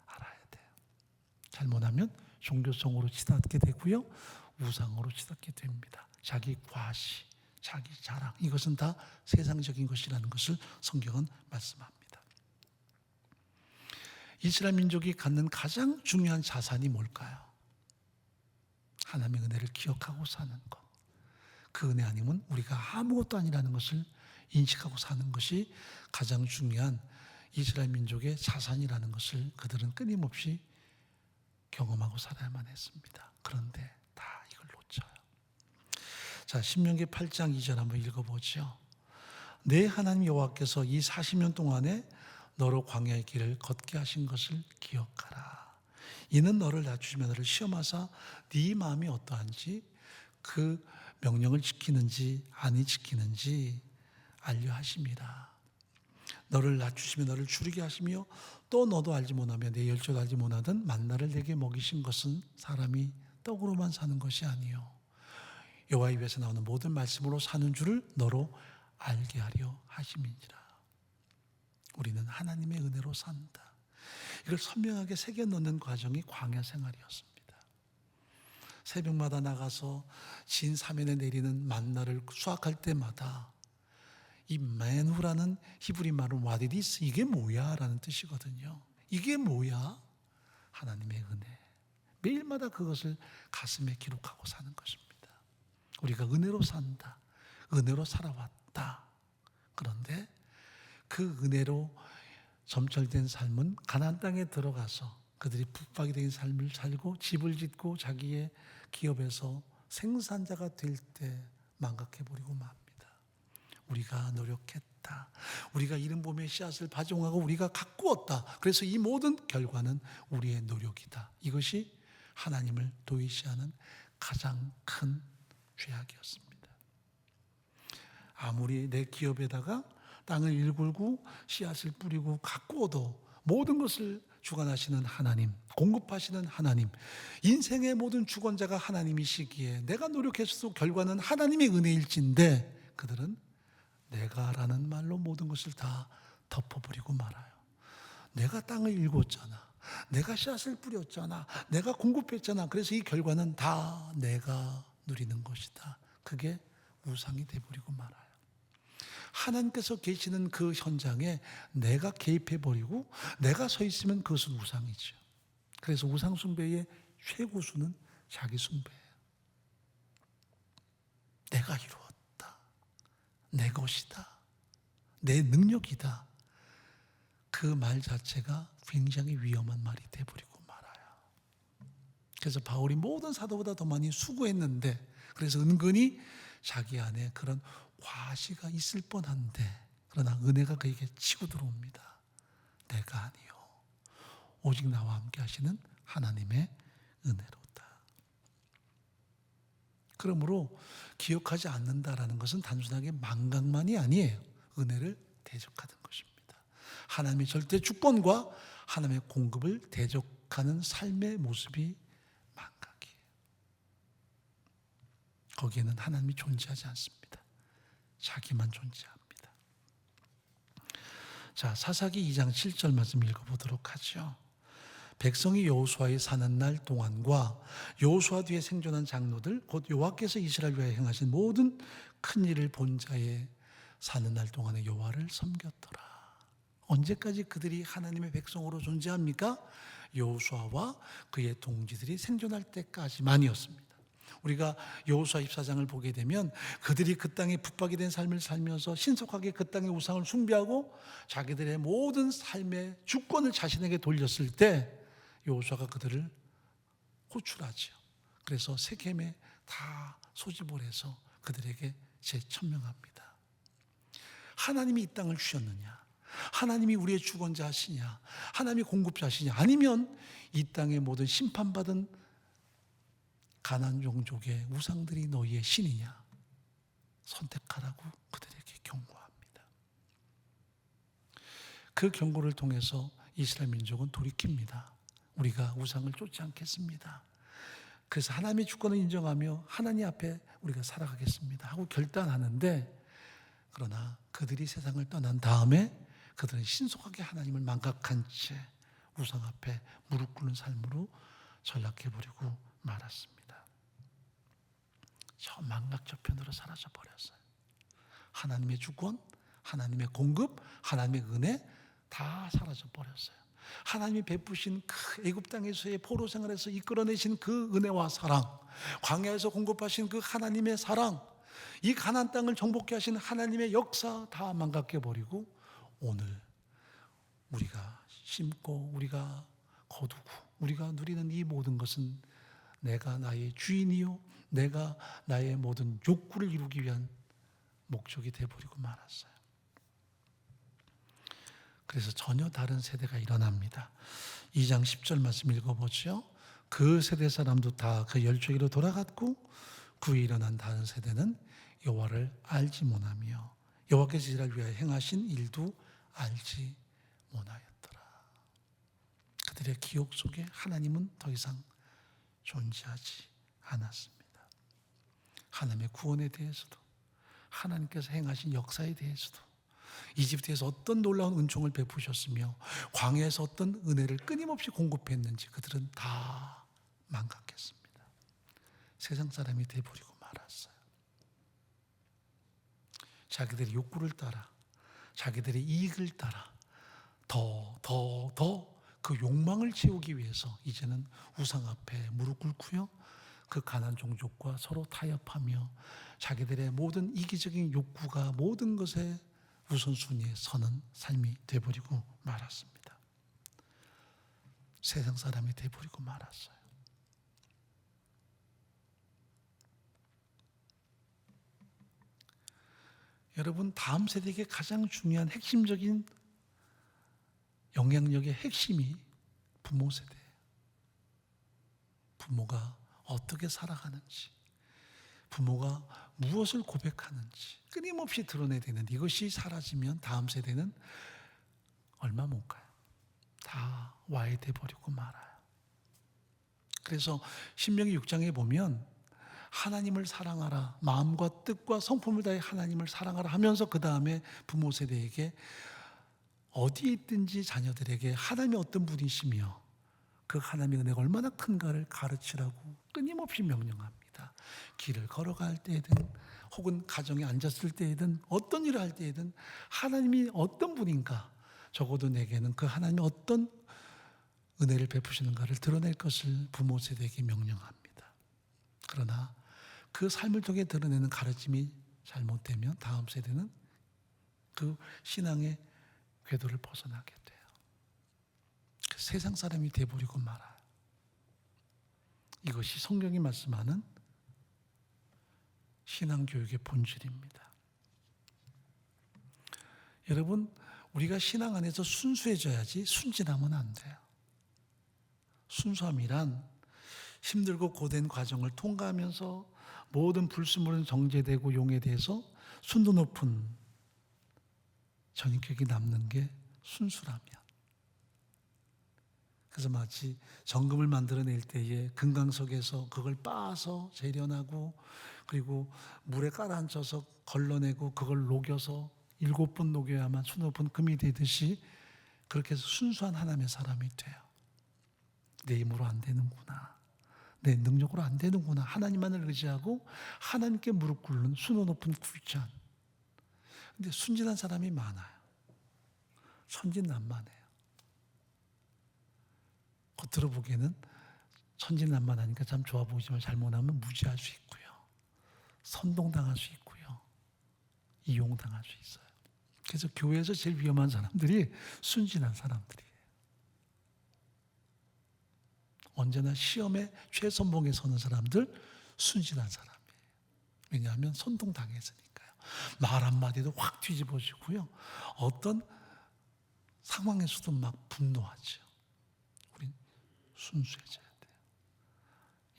알아야 돼요. 잘못하면 종교성으로 치닫게 되고요. 우상으로 치닫게 됩니다. 자기 과시, 자기 자랑 이것은 다 세상적인 것이라는 것을 성경은 말씀합니다. 이스라엘 민족이 갖는 가장 중요한 자산이 뭘까요? 하나님의 은혜를 기억하고 사는 것. 그 은혜 아니면 우리가 아무것도 아니라는 것을 인식하고 사는 것이 가장 중요한 이스라엘 민족의 자산이라는 것을 그들은 끊임없이 경험하고 살아야만 했습니다. 그런데 다 이걸 놓쳐요. 자, 신명기 8장 2절 한번 읽어보죠. 내 하나님 여호와께서 이 40년 동안에 너로 광야의 길을 걷게 하신 것을 기억하라. 이는 너를 낮추시며 너를 시험하사 네 마음이 어떠한지 그 명령을 지키는지 아니 지키는지 알려 하심이라. 너를 낮추시며 너를 줄이게 하시며 또 너도 알지 못하며 내 열조도 알지 못하던 만나를 내게 먹이신 것은 사람이 떡으로만 사는 것이 아니요 여호와 입에서 나오는 모든 말씀으로 사는 줄을 너로 알게 하려 하심이니라. 우리는 하나님의 은혜로 산다. 이걸 선명하게 새겨 넣는 과정이 광야 생활이었습니다. 새벽마다 나가서 진 사면에 내리는 만나를 수확할 때마다 이 메누라는 히브리 말은 와디디스, 이게 뭐야? 라는 뜻이거든요. 이게 뭐야? 하나님의 은혜. 매일마다 그것을 가슴에 기록하고 사는 것입니다. 우리가 은혜로 산다. 은혜로 살아왔다. 그런데 그 은혜로 점철된 삶은 가나안 땅에 들어가서 그들이 붙박이 된 삶을 살고 집을 짓고 자기의 기업에서 생산자가 될 때 망각해버리고 맙니다. 우리가 노력했다. 우리가 이른 봄에 씨앗을 파종하고 우리가 가꾸었다. 그래서 이 모든 결과는 우리의 노력이다. 이것이 하나님을 도외시하는 가장 큰 죄악이었습니다. 아무리 내 기업에다가 땅을 일굴고 씨앗을 뿌리고 가꾸어도 모든 것을 주관하시는 하나님, 공급하시는 하나님, 인생의 모든 주권자가 하나님이시기에 내가 노력했어도 결과는 하나님의 은혜일진데 그들은 내가라는 말로 모든 것을 다 덮어버리고 말아요. 내가 땅을 일궜잖아. 내가 씨앗을 뿌렸잖아. 내가 공급했잖아. 그래서 이 결과는 다 내가 누리는 것이다. 그게 우상이 돼버리고 말아요. 하나님께서 계시는 그 현장에 내가 개입해버리고 내가 서 있으면 그것은 우상이죠. 그래서 우상 숭배의 최고수는 자기 숭배예요. 내가 이루었다. 내 것이다. 내 능력이다. 그 말 자체가 굉장히 위험한 말이 돼버리고 말아요. 그래서 바울이 모든 사도보다 더 많이 수고했는데 그래서 은근히 자기 안에 그런 과시가 있을 뻔한데 그러나 은혜가 그에게 치고 들어옵니다. 내가 아니요 오직 나와 함께 하시는 하나님의 은혜로다. 그러므로 기억하지 않는다라는 것은 단순하게 망각만이 아니에요. 은혜를 대적하는 것입니다. 하나님의 절대 주권과 하나님의 공급을 대적하는 삶의 모습이 망각이에요. 거기에는 하나님이 존재하지 않습니다. 자기만 존재합니다. 자, 사사기 2장 7절 말씀 읽어보도록 하죠. 백성이 여호수아에 사는 날 동안과 여호수아 뒤에 생존한 장로들 곧 여호와께서 이스라엘 위하여 행하신 모든 큰 일을 본 자에 사는 날 동안에 여호와를 섬겼더라. 언제까지 그들이 하나님의 백성으로 존재합니까? 여호수아와 그의 동지들이 생존할 때까지만이었습니다. 우리가 여호수아 24장을 보게 되면 그들이 그 땅에 붙박이 된 삶을 살면서 신속하게 그 땅의 우상을 숭배하고 자기들의 모든 삶의 주권을 자신에게 돌렸을 때 여호수아가 그들을 호출하죠. 그래서 세겜에 다 소집을 해서 그들에게 재천명합니다. 하나님이 이 땅을 주셨느냐? 하나님이 우리의 주권자시냐? 하나님이 공급자시냐? 아니면 이 땅의 모든 심판받은 가나안 종족의 우상들이 너희의 신이냐? 선택하라고 그들에게 경고합니다. 그 경고를 통해서 이스라엘 민족은 돌이킵니다. 우리가 우상을 쫓지 않겠습니다. 그래서 하나님의 주권을 인정하며 하나님 앞에 우리가 살아가겠습니다 하고 결단하는데 그러나 그들이 세상을 떠난 다음에 그들은 신속하게 하나님을 망각한 채 우상 앞에 무릎 꿇는 삶으로 전락해버리고 말았습니다. 저 망각저편으로 사라져버렸어요. 하나님의 주권, 하나님의 공급, 하나님의 은혜 다 사라져버렸어요. 하나님이 베푸신 그 애굽 땅에서의 포로 생활에서 이끌어내신 그 은혜와 사랑, 광야에서 공급하신 그 하나님의 사랑, 이 가나안 땅을 정복케 하신 하나님의 역사 다 망각해버리고 오늘 우리가 심고 우리가 거두고 우리가 누리는 이 모든 것은 내가 나의 주인이요 내가 나의 모든 욕구를 이루기 위한 목적이 되어버리고 말았어요. 그래서 전혀 다른 세대가 일어납니다. 2장 10절 말씀 읽어보죠. 그 세대 사람도 다 그 열조기로 돌아갔고 그 후에 일어난 다른 세대는 여호와를 알지 못하며 여호와께서 이스라엘 위하여 행하신 일도 알지 못하였더라. 그들의 기억 속에 하나님은 더 이상 존재하지 않았습니다. 하나님의 구원에 대해서도 하나님께서 행하신 역사에 대해서도 이집트에서 어떤 놀라운 은총을 베푸셨으며 광야에서 어떤 은혜를 끊임없이 공급했는지 그들은 다 망각했습니다. 세상 사람이 돼버리고 말았어요. 자기들의 욕구를 따라, 자기들의 이익을 따라 더 그 욕망을 채우기 위해서 이제는 우상 앞에 무릎 꿇고요, 그 가난 종족과 서로 타협하며 자기들의 모든 이기적인 욕구가 모든 것에 우선순위에 서는 삶이 돼버리고 말았습니다. 세상 사람이 돼버리고 말았어요. 여러분, 다음 세대에게 가장 중요한 핵심적인 영향력의 핵심이 부모 세대예요. 부모가 어떻게 살아가는지, 부모가 무엇을 고백하는지 끊임없이 드러내야 되는데, 이것이 사라지면 다음 세대는 얼마 못 가요. 다 와해돼 버리고 말아요. 그래서 신명기 6장에 보면 하나님을 사랑하라, 마음과 뜻과 성품을 다해 하나님을 사랑하라 하면서 그 다음에 부모 세대에게 어디에 있든지 자녀들에게 하나님이 어떤 분이시며 그 하나님의 은혜가 얼마나 큰가를 가르치라고 끊임없이 명령합니다. 길을 걸어갈 때든 혹은 가정에 앉았을 때든 어떤 일을 할 때든 하나님이 어떤 분인가, 적어도 내게는 그 하나님이 어떤 은혜를 베푸시는가를 드러낼 것을 부모 세대에게 명령합니다. 그러나 그 삶을 통해 드러내는 가르침이 잘못되면 다음 세대는 그 신앙의 궤도를 벗어나게 돼요. 그 세상 사람이 돼버리고 말아요. 이것이 성경이 말씀하는 신앙교육의 본질입니다. 여러분, 우리가 신앙 안에서 순수해져야지 순진하면 안 돼요. 순수함이란 힘들고 고된 과정을 통과하면서 모든 불순물은 정제되고 용해돼서 순도 높은 전인격이 남는 게 순수라면, 그래서 마치 정금을 만들어낼 때에 금강석에서 그걸 빻아서 재련하고 그리고 물에 깔아앉혀서 걸러내고 그걸 녹여서 7번 녹여야만 순도 높은 금이 되듯이, 그렇게 해서 순수한 하나님의 사람이 돼요. 내 힘으로 안 되는구나, 내 능력으로 안 되는구나, 하나님만을 의지하고 하나님께 무릎 꿇는 순도 높은 크리스찬. 근데 순진한 사람이 많아요. 천진난만해요. 겉으로 보기에는 천진난만하니까 참 좋아 보이지만 잘못하면 무지할 수 있고요, 선동당할 수 있고요, 이용당할 수 있어요. 그래서 교회에서 제일 위험한 사람들이 순진한 사람들이에요. 언제나 시험의 최선봉에 서는 사람들 순진한 사람이에요. 왜냐하면 선동당했으니까요. 말 한마디도 확 뒤집어지고요, 어떤 상황에서도 막 분노하죠. 우린 순수해져야 돼요.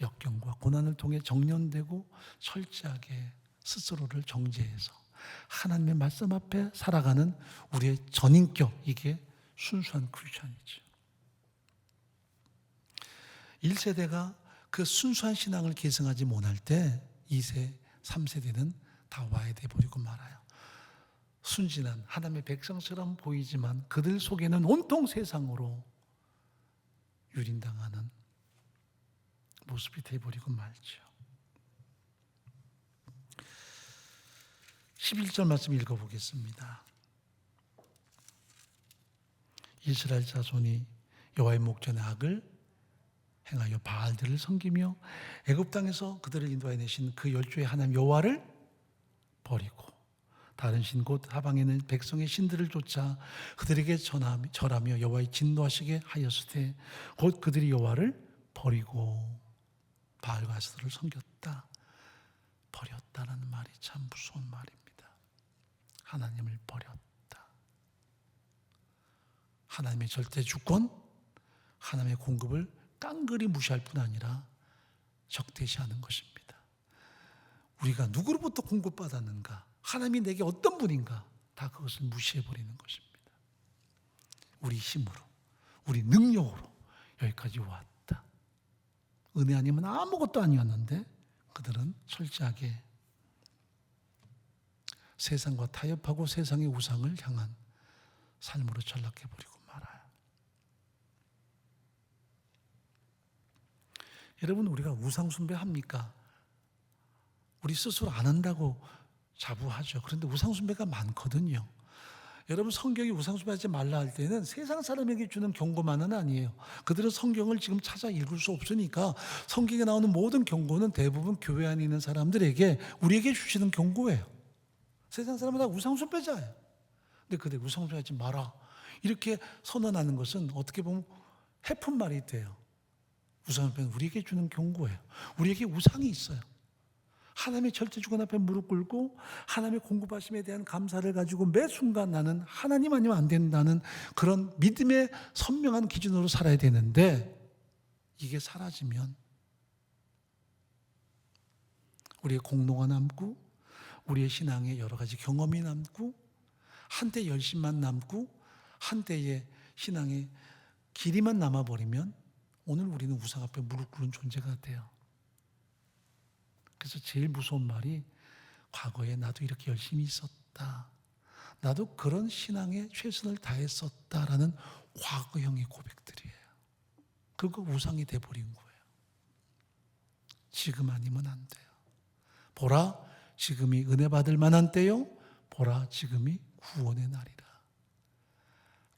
역경과 고난을 통해 정련되고 철저하게 스스로를 정죄해서 하나님의 말씀 앞에 살아가는 우리의 전인격, 이게 순수한 크리스천이죠. 1세대가 그 순수한 신앙을 계승하지 못할 때 2세, 3세대는 다 와해돼 버리고 말아요. 순진한 하나님의 백성처럼 보이지만 그들 속에는 온통 세상으로 유린당하는 모습이 돼버리고 말죠. 11절 말씀 읽어보겠습니다. 이스라엘 자손이 여호와의 목전에 악을 행하여 바알들을 섬기며 애굽 땅에서 그들을 인도하여 내신 그 열조의 하나님 여호와를 버리고 다른 신 곧 하방에는 백성의 신들을 쫓아 그들에게 절하며 여호와의 진노하시게 하였으되 곧 그들이 여호와를 버리고 바알과 아스토를 섬겼다. 버렸다는 말이 참 무서운 말입니다. 하나님을 버렸다. 하나님의 절대 주권, 하나님의 공급을 깡그리 무시할 뿐 아니라 적대시하는 것입니다. 우리가 누구로부터 공급받았는가, 하나님이 내게 어떤 분인가, 다 그것을 무시해버리는 것입니다. 우리 힘으로, 우리 능력으로 여기까지 왔다. 은혜 아니면 아무것도 아니었는데 그들은 철저하게 세상과 타협하고 세상의 우상을 향한 삶으로 전락해버리고 말아요. 여러분, 우리가 우상 숭배합니까? 우리 스스로 안 한다고 자부하죠. 그런데 우상숭배가 많거든요. 여러분, 성경이 우상숭배하지 말라 할 때는 세상 사람에게 주는 경고만은 아니에요. 그들은 성경을 지금 찾아 읽을 수 없으니까 성경에 나오는 모든 경고는 대부분 교회 안에 있는 사람들에게, 우리에게 주시는 경고예요. 세상 사람은 다 우상숭배자예요. 근데 그들 우상숭배하지 마라 이렇게 선언하는 것은 어떻게 보면 해픈 말이 돼요. 우상숭배는 우리에게 주는 경고예요. 우리에게 우상이 있어요. 하나님의 절대주권 앞에 무릎 꿇고 하나님의 공급하심에 대한 감사를 가지고 매 순간 나는 하나님 아니면 안 된다는 그런 믿음의 선명한 기준으로 살아야 되는데, 이게 사라지면 우리의 공로가 남고 우리의 신앙에 여러 가지 경험이 남고 한때 열심만 남고 한때의 신앙의 길이만 남아버리면 오늘 우리는 우상 앞에 무릎 꿇은 존재가 돼요. 그래서 제일 무서운 말이 과거에 나도 이렇게 열심히 있었다, 나도 그런 신앙에 최선을 다했었다라는 과거형의 고백들이에요. 그거 우상이 돼버린 거예요. 지금 아니면 안 돼요. 보라, 지금이 은혜 받을 만한 때요. 보라, 지금이 구원의 날이라.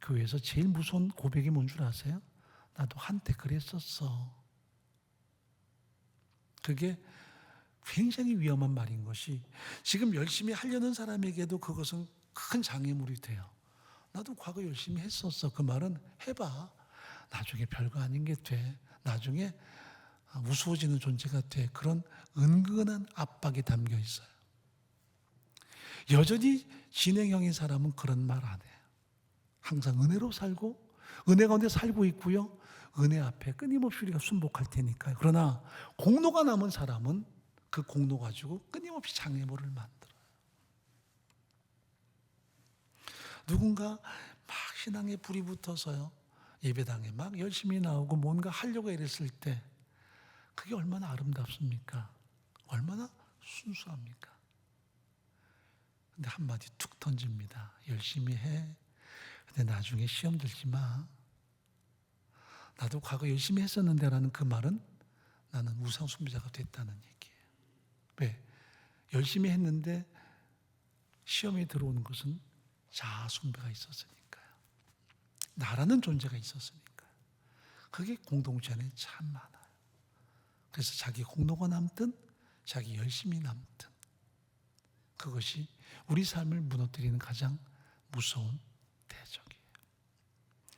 교회에서 제일 무서운 고백이 뭔 줄 아세요? 나도 한때 그랬었어. 그게 굉장히 위험한 말인 것이, 지금 열심히 하려는 사람에게도 그것은 큰 장애물이 돼요. 나도 과거 열심히 했었어. 그 말은 해봐, 나중에 별거 아닌 게 돼. 나중에 우스워지는 존재가 돼. 그런 은근한 압박이 담겨 있어요. 여전히 진행형인 사람은 그런 말 안 해요. 항상 은혜로 살고 은혜 가운데 살고 있고요. 은혜 앞에 끊임없이 우리가 순복할 테니까요. 그러나 공로가 남은 사람은 그 공로 가지고 끊임없이 장애물을 만들어요. 누군가 막 신앙에 불이 붙어서요, 예배당에 막 열심히 나오고 뭔가 하려고 애랬을 때 그게 얼마나 아름답습니까? 얼마나 순수합니까? 근데 한마디 툭 던집니다. 열심히 해. 근데 나중에 시험 들지 마. 나도 과거 열심히 했었는데 라는 그 말은 나는 우상숭배자가 됐다는 얘기예요. 왜? 열심히 했는데 시험에 들어오는 것은 자아숭배가 있었으니까요. 나라는 존재가 있었으니까요. 그게 공동체 안에 참 많아요. 그래서 자기 공로가 남든 자기 열심히 남든 그것이 우리 삶을 무너뜨리는 가장 무서운 대적이에요.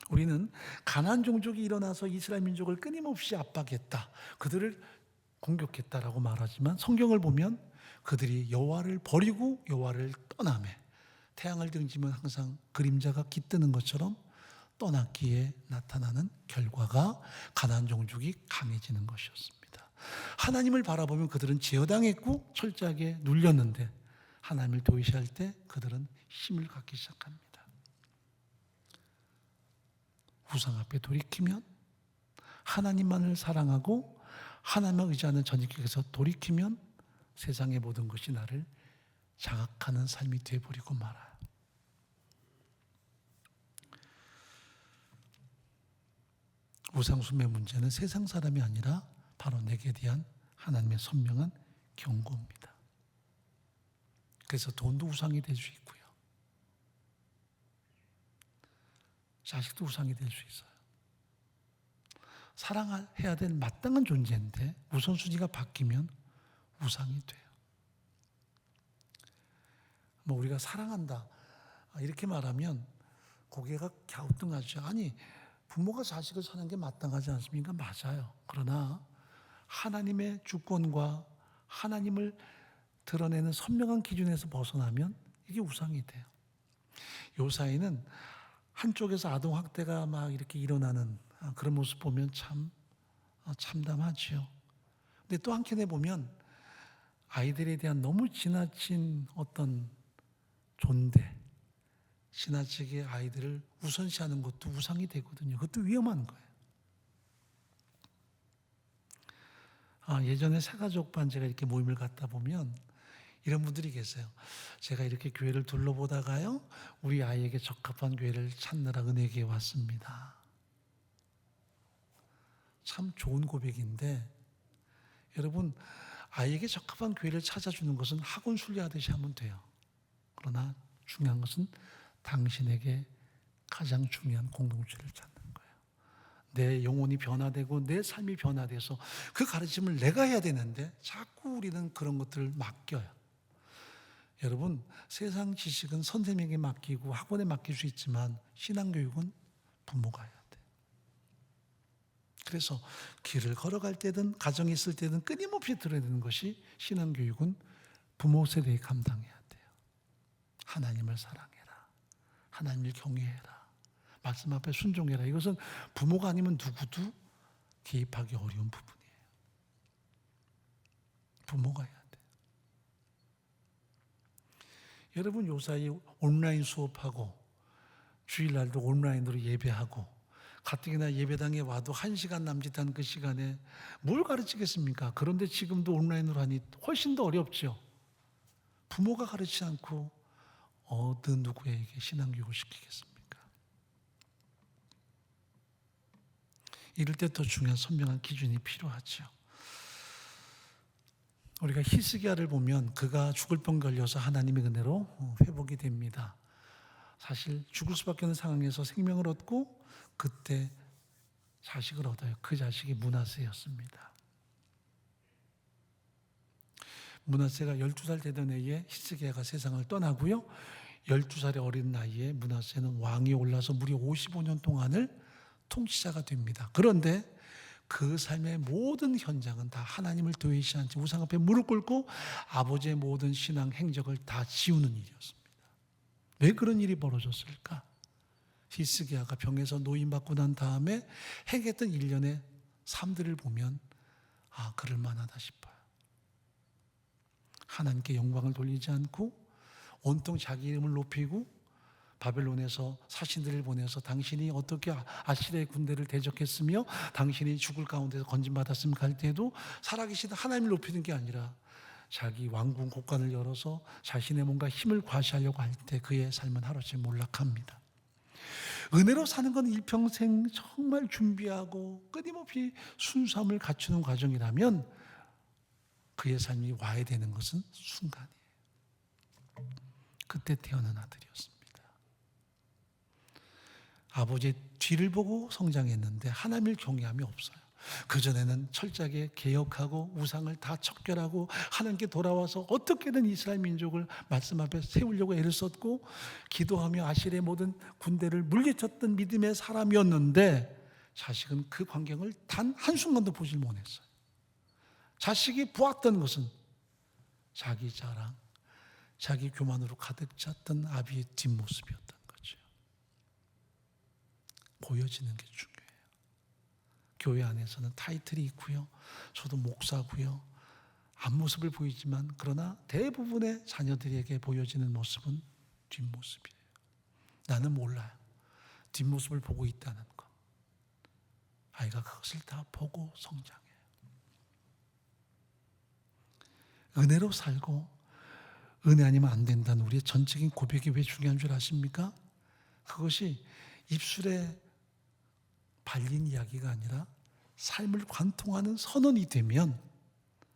우리는 가나안 종족이 일어나서 이스라엘 민족을 끊임없이 압박했다, 그들을 공격했다라고 말하지만 성경을 보면 그들이 여호와를 버리고 여호와를 떠나매 태양을 등지면 항상 그림자가 깃드는 것처럼 떠났기에 나타나는 결과가 가나안 종족이 강해지는 것이었습니다. 하나님을 바라보면 그들은 제어당했고 철저하게 눌렸는데 하나님을 도외시할 때 그들은 힘을 갖기 시작합니다. 우상 앞에 돌이키면, 하나님만을 사랑하고 하나님만 의지하는 전직에서 돌이키면 세상의 모든 것이 나를 장악하는 삶이 되어버리고 말아요. 우상숭배 문제는 세상 사람이 아니라 바로 내게 대한 하나님의 선명한 경고입니다. 그래서 돈도 우상이 될 수 있고요, 자식도 우상이 될 수 있어요. 사랑해야 될 마땅한 존재인데 우선순위가 바뀌면 우상이 돼요. 뭐 우리가 사랑한다 이렇게 말하면 고개가 갸우뚱하죠. 아니, 부모가 자식을 사는 게 마땅하지 않습니까? 맞아요. 그러나 하나님의 주권과 하나님을 드러내는 선명한 기준에서 벗어나면 이게 우상이 돼요. 요 사이는 한쪽에서 아동학대가 막 이렇게 일어나는 그런 모습 보면 참 참담하지요. 근데 또 한켠에 보면 아이들에 대한 너무 지나친 어떤 존대, 지나치게 아이들을 우선시하는 것도 우상이 되거든요. 그것도 위험한 거예요. 예전에 새가족반 제가 이렇게 모임을 갔다 보면 이런 분들이 계세요. 제가 이렇게 교회를 둘러보다가요, 우리 아이에게 적합한 교회를 찾느라 은혜교에 왔습니다. 참 좋은 고백인데, 여러분, 아이에게 적합한 교회를 찾아주는 것은 학원 순례하듯이 하면 돼요. 그러나 중요한 것은 당신에게 가장 중요한 공동체를 찾는 거예요. 내 영혼이 변화되고 내 삶이 변화돼서 그 가르침을 내가 해야 되는데 자꾸 우리는 그런 것들을 맡겨요. 여러분, 세상 지식은 선생님에게 맡기고 학원에 맡길 수 있지만 신앙교육은 부모가 해야 돼. 그래서 길을 걸어갈 때든 가정에 있을 때든 끊임없이 들어야 되는 것이 신앙교육은 부모 세대에 감당해야 돼요. 하나님을 사랑해라. 하나님을 경외해라. 말씀 앞에 순종해라. 이것은 부모가 아니면 누구도 개입하기 어려운 부분이에요. 부모가 해야 돼요. 여러분, 요사이 온라인 수업하고 주일날도 온라인으로 예배하고 가뜩이나 예배당에 와도 1시간 남짓한 그 시간에 뭘 가르치겠습니까? 그런데 지금도 온라인으로 하니 훨씬 더 어렵죠. 부모가 가르치지 않고 어느 누구에게 신앙교육을 시키겠습니까? 이럴 때 더 중요한 선명한 기준이 필요하죠. 우리가 히스기야를 보면 그가 죽을 병 걸려서 하나님의 은혜로 회복이 됩니다. 사실 죽을 수밖에 없는 상황에서 생명을 얻고 그때 자식을 얻어요. 그 자식이 므낫세였습니다. 므낫세가 12살 되던 해에 히스기야가 세상을 떠나고요. 12살의 어린 나이에 므낫세는 왕이 올라서 무려 55년 동안을 통치자가 됩니다. 그런데 그 삶의 모든 현장은 다 하나님을 도외시한 채 우상 앞에 무릎 꿇고 아버지의 모든 신앙 행적을 다 지우는 일이었습니다. 왜 그런 일이 벌어졌을까? 히스기야가 병에서 노임받고 난 다음에 행했던 일련의 삶들을 보면 그럴 만하다 싶어요. 하나님께 영광을 돌리지 않고 온통 자기 이름을 높이고 바벨론에서 사신들을 보내서 당신이 어떻게 아시리아의 군대를 대적했으며 당신이 죽을 가운데서 건진받았으면 갈 때도 살아계신 하나님을 높이는 게 아니라 자기 왕궁 곳간을 열어서 자신의 뭔가 힘을 과시하려고 할 때 그의 삶은 하루씩 몰락합니다. 은혜로 사는 건 일평생 정말 준비하고 끊임없이 순수함을 갖추는 과정이라면 그의 삶이 와야 되는 것은 순간이에요. 그때 태어난 아들이었습니다. 아버지의 뒤를 보고 성장했는데 하나님을 경외함이 없어요. 그전에는 철저하게 개혁하고 우상을 다 척결하고 하나님께 돌아와서 어떻게든 이스라엘 민족을 말씀 앞에 세우려고 애를 썼고 기도하며 아시리아의 모든 군대를 물리쳤던 믿음의 사람이었는데 자식은 그 광경을 단 한순간도 보질 못했어요. 자식이 보았던 것은 자기 자랑, 자기 교만으로 가득 찼던 아비의 뒷모습이었던 거죠. 보여지는 게 중요해요. 교회 안에서는 타이틀이 있고요. 저도 목사고요. 앞모습을 보이지만 그러나 대부분의 자녀들에게 보여지는 모습은 뒷모습이에요. 나는 몰라요. 뒷모습을 보고 있다는 것. 아이가 그것을 다 보고 성장해요. 은혜로 살고 은혜 아니면 안 된다는 우리의 전적인 고백이 왜 중요한 줄 아십니까? 그것이 입술에 발린 이야기가 아니라 삶을 관통하는 선언이 되면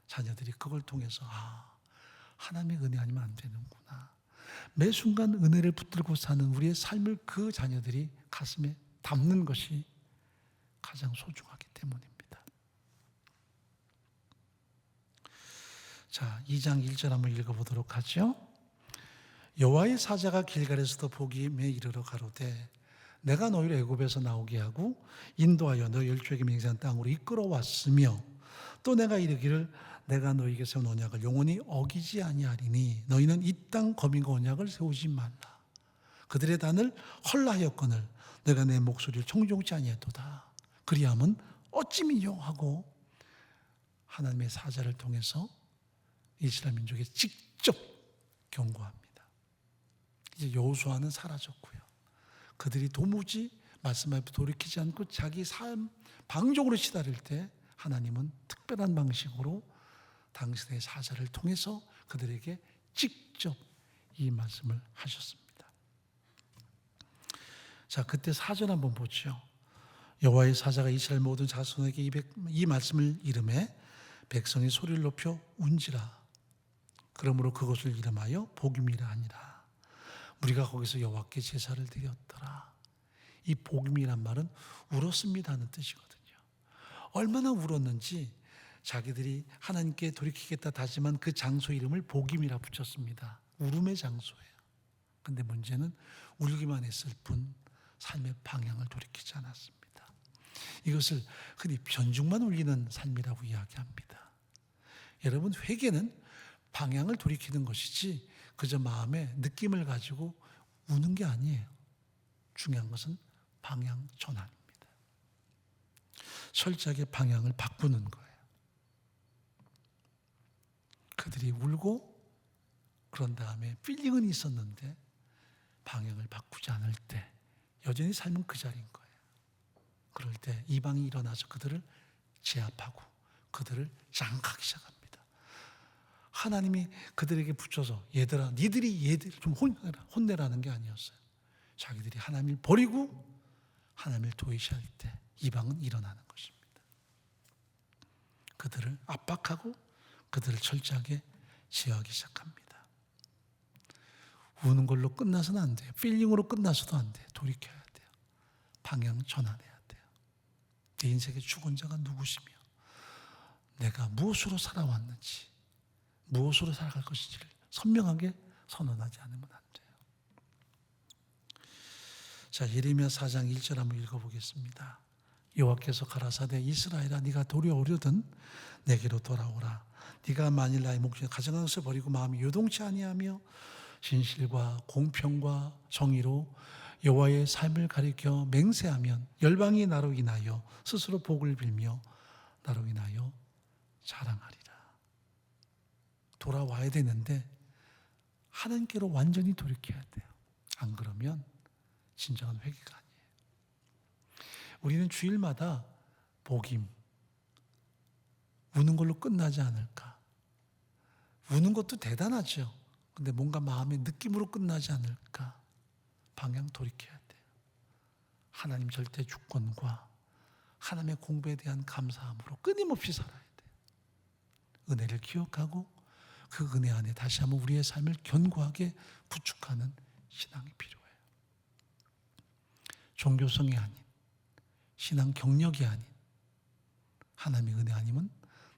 자녀들이 그걸 통해서 하나님의 은혜 아니면 안 되는구나. 매 순간 은혜를 붙들고 사는 우리의 삶을 그 자녀들이 가슴에 담는 것이 가장 소중하기 때문입니다. 자, 2장 1절 한번 읽어보도록 하죠. 여호와의 사자가 길갈에서도 보기에 이르러 가로되 내가 너희를 애굽에서 나오게 하고 인도하여 너희 열조에게 맹세한 땅으로 이끌어왔으며 또 내가 이르기를 내가 너희에게 세운 언약을 영원히 어기지 아니하리니 너희는 이 땅 거민과 언약을 세우지 말라. 그들의 단을 헐라하였거늘 내가 내 목소리를 청종치 아니하도다. 그리함은 어찌미뇨 하고 하나님의 사자를 통해서 이스라엘 민족에 직접 경고합니다. 이제 여호수아는 사라졌고요. 그들이 도무지 말씀 앞에 돌이키지 않고 자기 삶 방종으로 시달릴 때 하나님은 특별한 방식으로 당신의 사자를 통해서 그들에게 직접 이 말씀을 하셨습니다. 자, 그때 사전 한번 보죠. 여호와의 사자가 이스라엘 모든 자손에게 이 말씀을 이르매 백성이 소리를 높여 운지라. 그러므로 그것을 이름하여 복임이라 하니라. 우리가 거기서 여호와께 제사를 드렸더라. 이 복임이란 말은 울었습니다 하는 뜻이거든요. 얼마나 울었는지 자기들이 하나님께 돌이키겠다 다짐한 그 장소 이름을 복임이라 붙였습니다. 울음의 장소예요. 근데 문제는 울기만 했을 뿐 삶의 방향을 돌이키지 않았습니다. 이것을 흔히 변죽만 울리는 삶이라고 이야기합니다. 여러분, 회개는 방향을 돌이키는 것이지 그저 마음에 느낌을 가지고 우는 게 아니에요. 중요한 것은 방향 전환입니다. 철저하게 방향을 바꾸는 거예요. 그들이 울고 그런 다음에 필링은 있었는데 방향을 바꾸지 않을 때 여전히 삶은 그 자리인 거예요. 그럴 때 이방이 일어나서 그들을 제압하고 그들을 장악하기 시작합니다. 하나님이 그들에게 붙여서 얘들아 니들이 얘들 좀 혼내라는 게 아니었어요. 자기들이 하나님을 버리고 하나님을 도외시할 때 이방은 일어나는 것입니다. 그들을 압박하고 그들을 철저하게 제어하기 시작합니다. 우는 걸로 끝나서는 안 돼요. 필링으로 끝나서도 안 돼요. 돌이켜야 돼요. 방향 전환해야 돼요. 내 인생의 주권자가 누구시며 내가 무엇으로 살아왔는지 무엇으로 살아갈 것인지를 선명하게 선언하지 않으면 안 돼요. 자, 예레미야 4장 1절 한번 읽어보겠습니다. 여호와께서 가라사대 이스라엘아 네가 도리 오려든 내게로 돌아오라. 네가 만일 나의 목전에 가증한 것을 버리고 마음이 요동치 아니하며 진실과 공평과 정의로 여호와의 삶을 가리켜 맹세하면 열방이 나로 인하여 스스로 복을 빌며 나로 인하여 자랑하리라. 돌아와야 되는데 하나님께로 완전히 돌이켜야 돼요. 안 그러면 진정한 회개가 아니에요. 우리는 주일마다 복임, 우는 걸로 끝나지 않을까. 우는 것도 대단하죠. 근데 뭔가 마음의 느낌으로 끝나지 않을까. 방향 돌이켜야 돼요. 하나님 절대 주권과 하나님의 공부에 대한 감사함으로 끊임없이 살아야 돼요. 은혜를 기억하고 그 은혜 안에 다시 한번 우리의 삶을 견고하게 구축하는 신앙이 필요해요. 종교성이 아닌, 신앙 경력이 아닌, 하나님의 은혜 아니면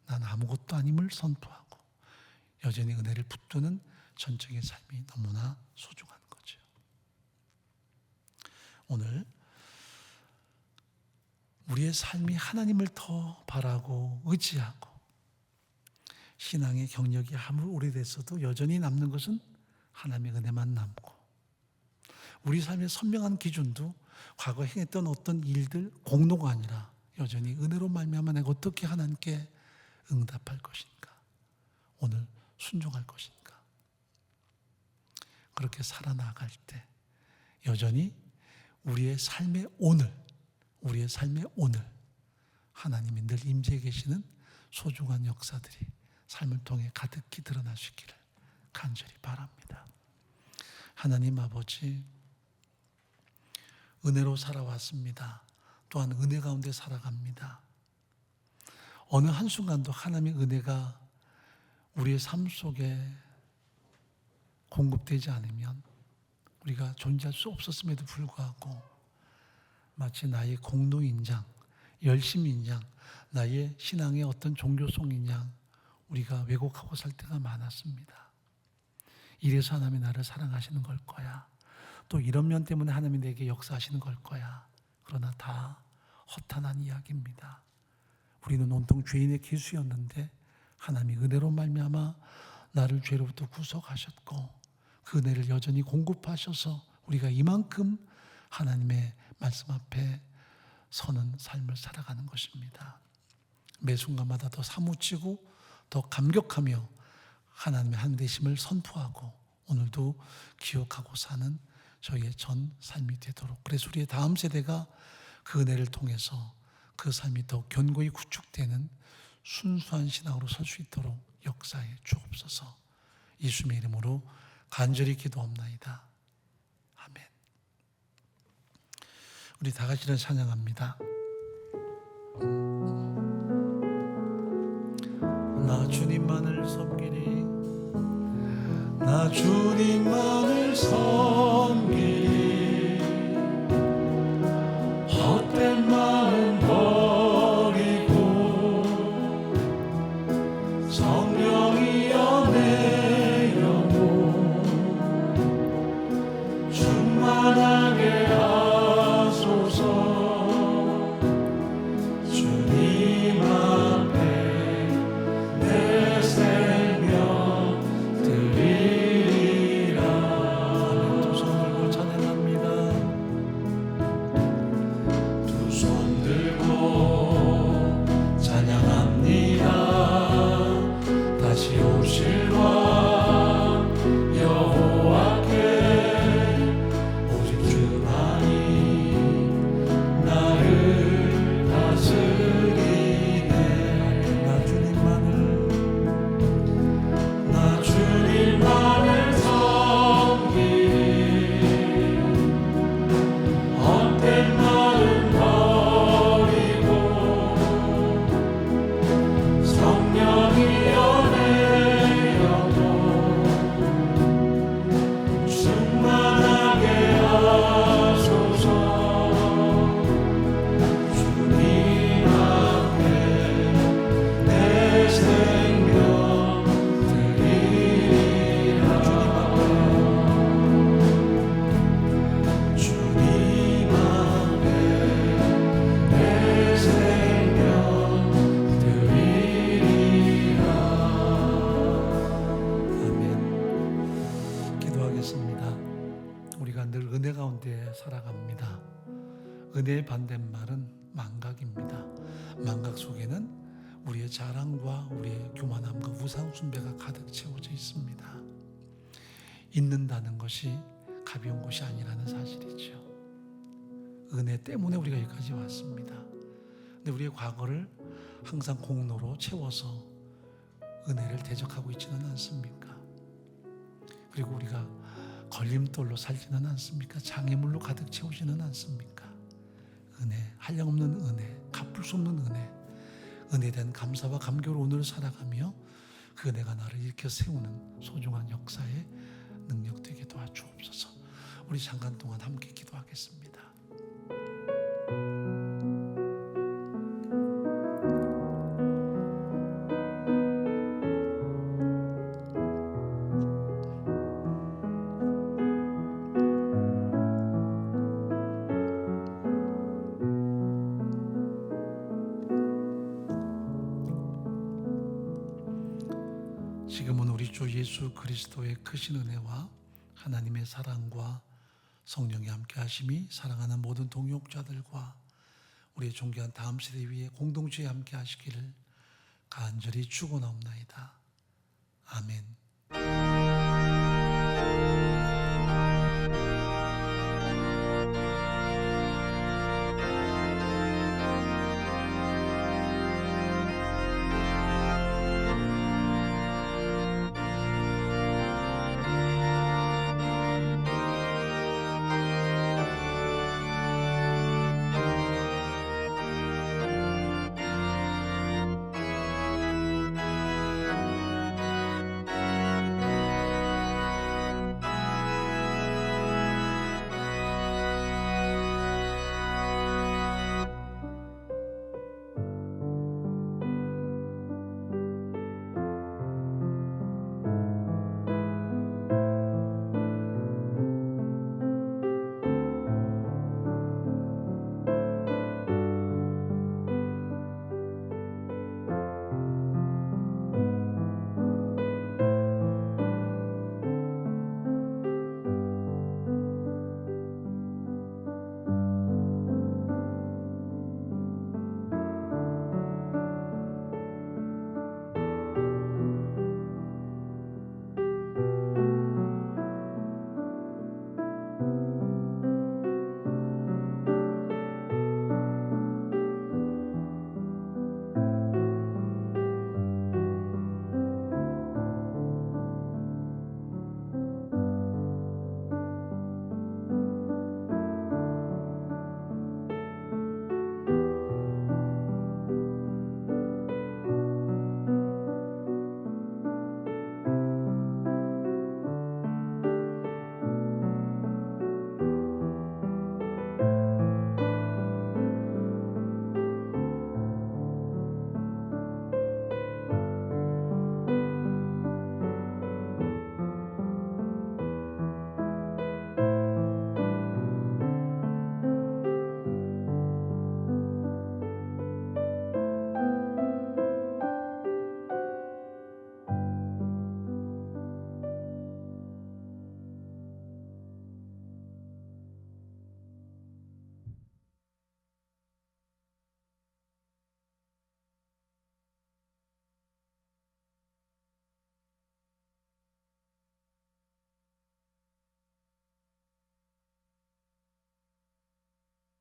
난 아무것도 아님을 선포하고 여전히 은혜를 붙드는 전적인 삶이 너무나 소중한 거죠. 오늘 우리의 삶이 하나님을 더 바라고 의지하고 신앙의 경력이 아무리 오래됐어도 여전히 남는 것은 하나님의 은혜만 남고 우리 삶의 선명한 기준도 과거 행했던 어떤 일들 공로가 아니라 여전히 은혜로 말미암아 내가 어떻게 하나님께 응답할 것인가, 오늘 순종할 것인가, 그렇게 살아나갈 때 여전히 우리의 삶의 오늘 하나님이 늘 임재해 계시는 소중한 역사들이 삶을 통해 가득히 드러나시기를 간절히 바랍니다. 하나님 아버지, 은혜로 살아왔습니다. 또한 은혜 가운데 살아갑니다. 어느 한순간도 하나님의 은혜가 우리의 삶 속에 공급되지 않으면 우리가 존재할 수 없었음에도 불구하고 마치 나의 공로인장, 열심인장, 나의 신앙의 어떤 종교성인장 우리가 왜곡하고 살 때가 많았습니다. 이래서 하나님이 나를 사랑하시는 걸 거야. 또 이런 면 때문에 하나님이 내게 역사하시는 걸 거야. 그러나 다 허탄한 이야기입니다. 우리는 온통 죄인의 기수였는데 하나님이 은혜로 말미암아 나를 죄로부터 구속하셨고 그 은혜를 여전히 공급하셔서 우리가 이만큼 하나님의 말씀 앞에 서는 삶을 살아가는 것입니다. 매 순간마다 더 사무치고 더 감격하며 하나님의 한 되심을 선포하고 오늘도 기억하고 사는 저희의 전 삶이 되도록, 그래서 우리의 다음 세대가 그 은혜를 통해서 그 삶이 더 견고히 구축되는 순수한 신앙으로 설 수 있도록 역사해 주옵소서. 예수님의 이름으로 간절히 기도합나이다. 아멘. 우리 다 같이 찬양합니다. 주님만을 섬기리. 나 주님만을 섬기리. 헛된 마음 버리고 성령이여 내 영혼 충만하게 하소서. 주님 앞에 내 생명 드리리라. 아멘. 두 손 들고 찬양합니다. 두 손 들고 찬양합니다. 다시 오실 왕 여호와께 오직 주만이 나를 다스리네. 나 주님만을 섬기리. 헛된 마음 버리고 성령이여 내 영혼 충만하게 하소서. 주님 앞에 내 생명 드리리라. 주님 앞에 내 생명 드리리라. 아멘. 기도하겠습니다. 우리가 늘 은혜 가운데 살아갑니다. 은혜의 반대말은 망각입니다. 망각 속에는 우리의 자랑과 우리의 교만함과 우상 숭배가 가득 채워져 있습니다. 있는다는 것이 가벼운 것이 아니라는 사실이죠. 은혜 때문에 우리가 여기까지 왔습니다. 근데 우리의 과거를 항상 공로로 채워서 은혜를 대적하고 있지는 않습니까? 그리고 우리가 걸림돌로 살지는 않습니까? 장애물로 가득 채우지는 않습니까? 은혜, 한량없는 은혜, 갚을 수 없는 은혜, 은혜에 대한 감사와 감격으로 오늘 살아가며 그 은혜가 나를 일으켜 세우는 소중한 역사의 능력 되게 도와주옵소서. 우리 잠깐 동안 함께 기도하겠습니다. 지금은 우리 주 예수 그리스도의 크신 은혜와 하나님의 사랑과 성령의 함께 하심이 사랑하는 모든 동역자들과 우리의 존귀한 다음 세대 위에 공동체에 함께 하시기를 간절히 축원하옵나이다. 아멘.